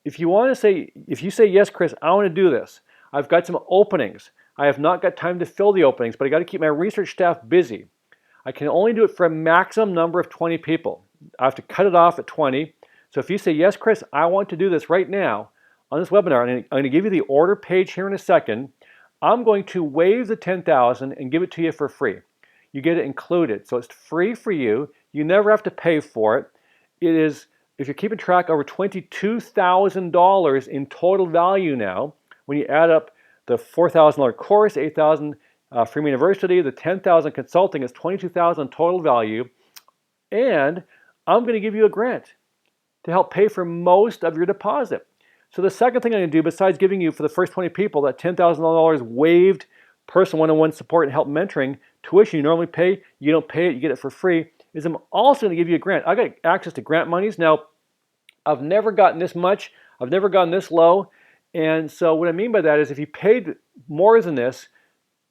If you say, yes, Chris, I want to do this. I've got some openings. I have not got time to fill the openings, but I got to keep my research staff busy. I can only do it for a maximum number of 20 people. I have to cut it off at 20. So if you say, yes, Chris, I want to do this right now on this webinar, and I'm going to give you the order page here in a second, I'm going to waive the $10,000 and give it to you for free. You get it included. So it's free for you. You never have to pay for it. It is, if you're keeping track, over $22,000 in total value now when you add up the $4,000 course, $8,000 Freeman University, the $10,000 consulting is $22,000 total value, and I'm going to give you a grant to help pay for most of your deposit. So the second thing I'm going to do, besides giving you for the first 20 people that $10,000 waived personal one-on-one support and help mentoring tuition you normally pay, you don't pay it, you get it for free, is I'm also going to give you a grant. I got access to grant monies. Now, I've never gotten this much. I've never gone this low. And so what I mean by that is if you paid more than this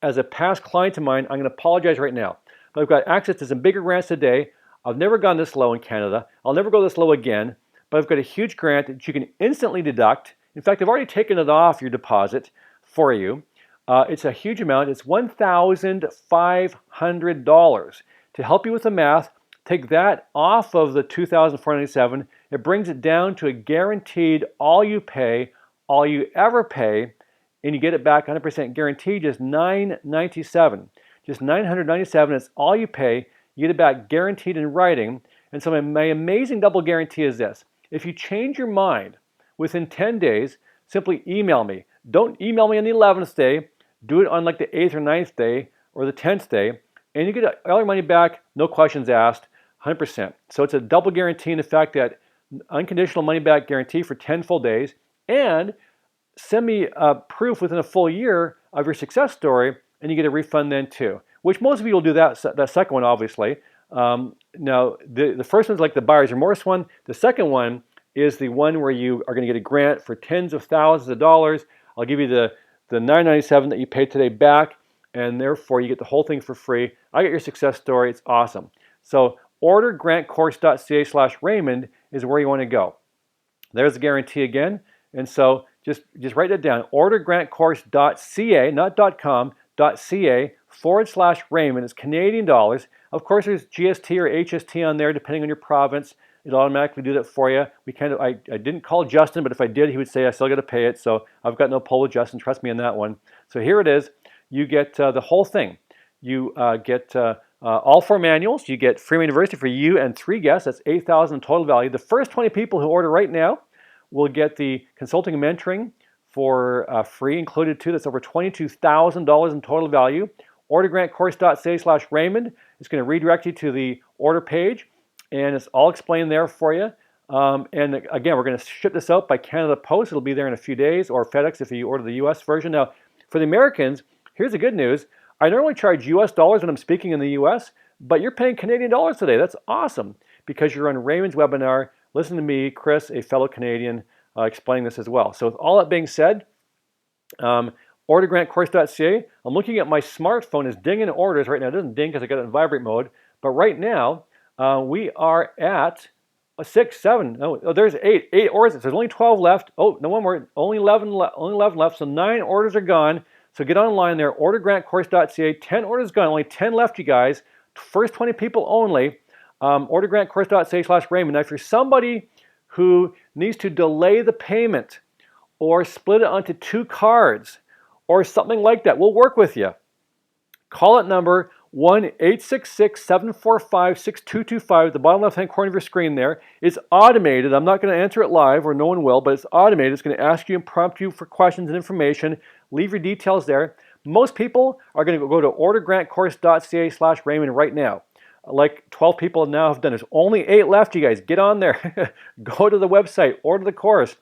as a past client of mine, I'm going to apologize right now. But I've got access to some bigger grants today. I've never gone this low in Canada. I'll never go this low again. But I've got a huge grant that you can instantly deduct. In fact, I've already taken it off your deposit for you. It's a huge amount. It's $1,500. To help you with the math, take that off of the $2,497. It brings it down to a guaranteed all you pay, all you ever pay, and you get it back 100% guaranteed, just $997. Just $997, it's all you pay. You get it back guaranteed in writing. And so my amazing double guarantee is this. If you change your mind within 10 days, simply email me. Don't email me on the 11th day. Do it on like the 8th or 9th day or the 10th day, and you get all your money back, no questions asked, 100%. So it's a double guarantee in the fact that unconditional money back guarantee for 10 full days, and send me proof within a full year of your success story, and you get a refund then too, which most of you will do that second one, obviously. Now, the first one's like the buyer's remorse one. The second one is the one where you are going to get a grant for tens of thousands of dollars. I'll give you the $997 that you paid today back, and therefore you get the whole thing for free. I get your success story. It's awesome. So ordergrantcourse.ca/Raymond is where you want to go. There's the guarantee again. And so just write that down. Ordergrantcourse.ca, not .com, .ca/Raymond. It's Canadian dollars. Of course, there's GST or HST on there, depending on your province. It'll automatically do that for you. I didn't call Justin, but if I did, he would say I still got to pay it. So I've got no pull with Justin. Trust me on that one. So here it is. You get the whole thing. You get all 4 manuals. You get Freeman University for you and 3 guests. That's $8,000 in total value. The first 20 people who order right now will get the consulting and mentoring for free included too. That's over $22,000 in total value. Ordergrantcourse.ca/Raymond. It's going to redirect you to the order page, and it's all explained there for you. And again, we're going to ship this out by Canada Post. It'll be there in a few days, or FedEx if you order the US version. Now, for the Americans, here's the good news. I normally charge US dollars when I'm speaking in the US, but you're paying Canadian dollars today. That's awesome because you're on Raymond's webinar. Listen to me, Chris, a fellow Canadian, explaining this as well. So with all that being said, ordergrantcourse.ca. I'm looking at my smartphone. It's dinging orders right now. It doesn't ding because I got it in vibrate mode. But right now, we are at 6, 7. Oh, there's 8 orders. There's only 12 left. Oh, no, one more. Only 11 left. So 9 orders are gone. So get online there. Ordergrantcourse.ca. 10 orders gone. Only 10 left, you guys. First 20 people only. Ordergrantcourse.ca/Raymond. Now, if you're somebody who needs to delay the payment or split it onto 2 cards or something like that, we'll work with you. Call it number 1-866-745-6225 at the bottom left-hand corner of your screen there. It's automated. I'm not going to answer it live, or no one will, but it's automated. It's going to ask you and prompt you for questions and information. Leave your details there. Most people are going to go to ordergrantcourse.ca/Raymond right now. Like 12 people now have done. There's only 8 left, you guys. Get on there. Go to the website, order the course.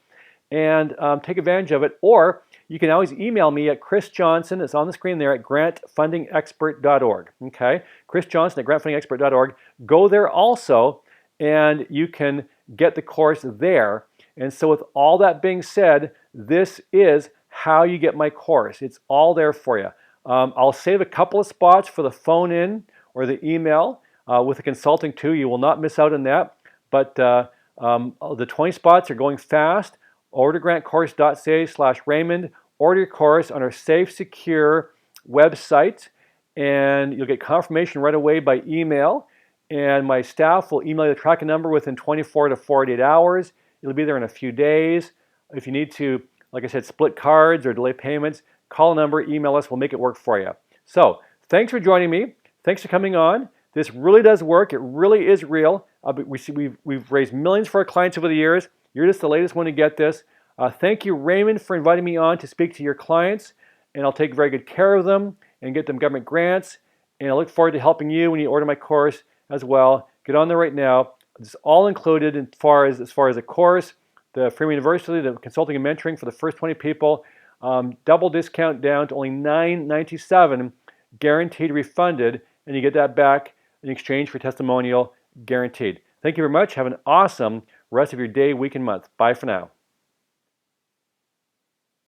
and take advantage of it. Or you can always email me at Chris Johnson, it's on the screen there, at grantfundingexpert.org. Okay, Chris Johnson at grantfundingexpert.org. Go there also, and you can get the course there. And so with all that being said, this is how you get my course. It's all there for you. I'll save a couple of spots for the phone in or the email with the consulting too. You will not miss out on that. But the 20 spots are going fast. Ordergrantcourse.ca/Raymond. Order your course on our safe, secure website, and you'll get confirmation right away by email. And my staff will email you the tracking number within 24 to 48 hours. It'll be there in a few days. If you need to, like I said, split cards or delay payments, call a number, email us, we'll make it work for you. So, thanks for joining me. Thanks for coming on. This really does work. It really is real. We've raised millions for our clients over the years. You're just the latest one to get this. Thank you, Raymond, for inviting me on to speak to your clients, and I'll take very good care of them and get them government grants. And I look forward to helping you when you order my course as well. Get on there right now. It's all included as far as the course, the free university, the consulting and mentoring for the first 20 people. Double discount down to only $9.97, guaranteed refunded, and you get that back in exchange for testimonial, guaranteed. Thank you very much. Have an awesome rest of your day, week, and month. Bye for now.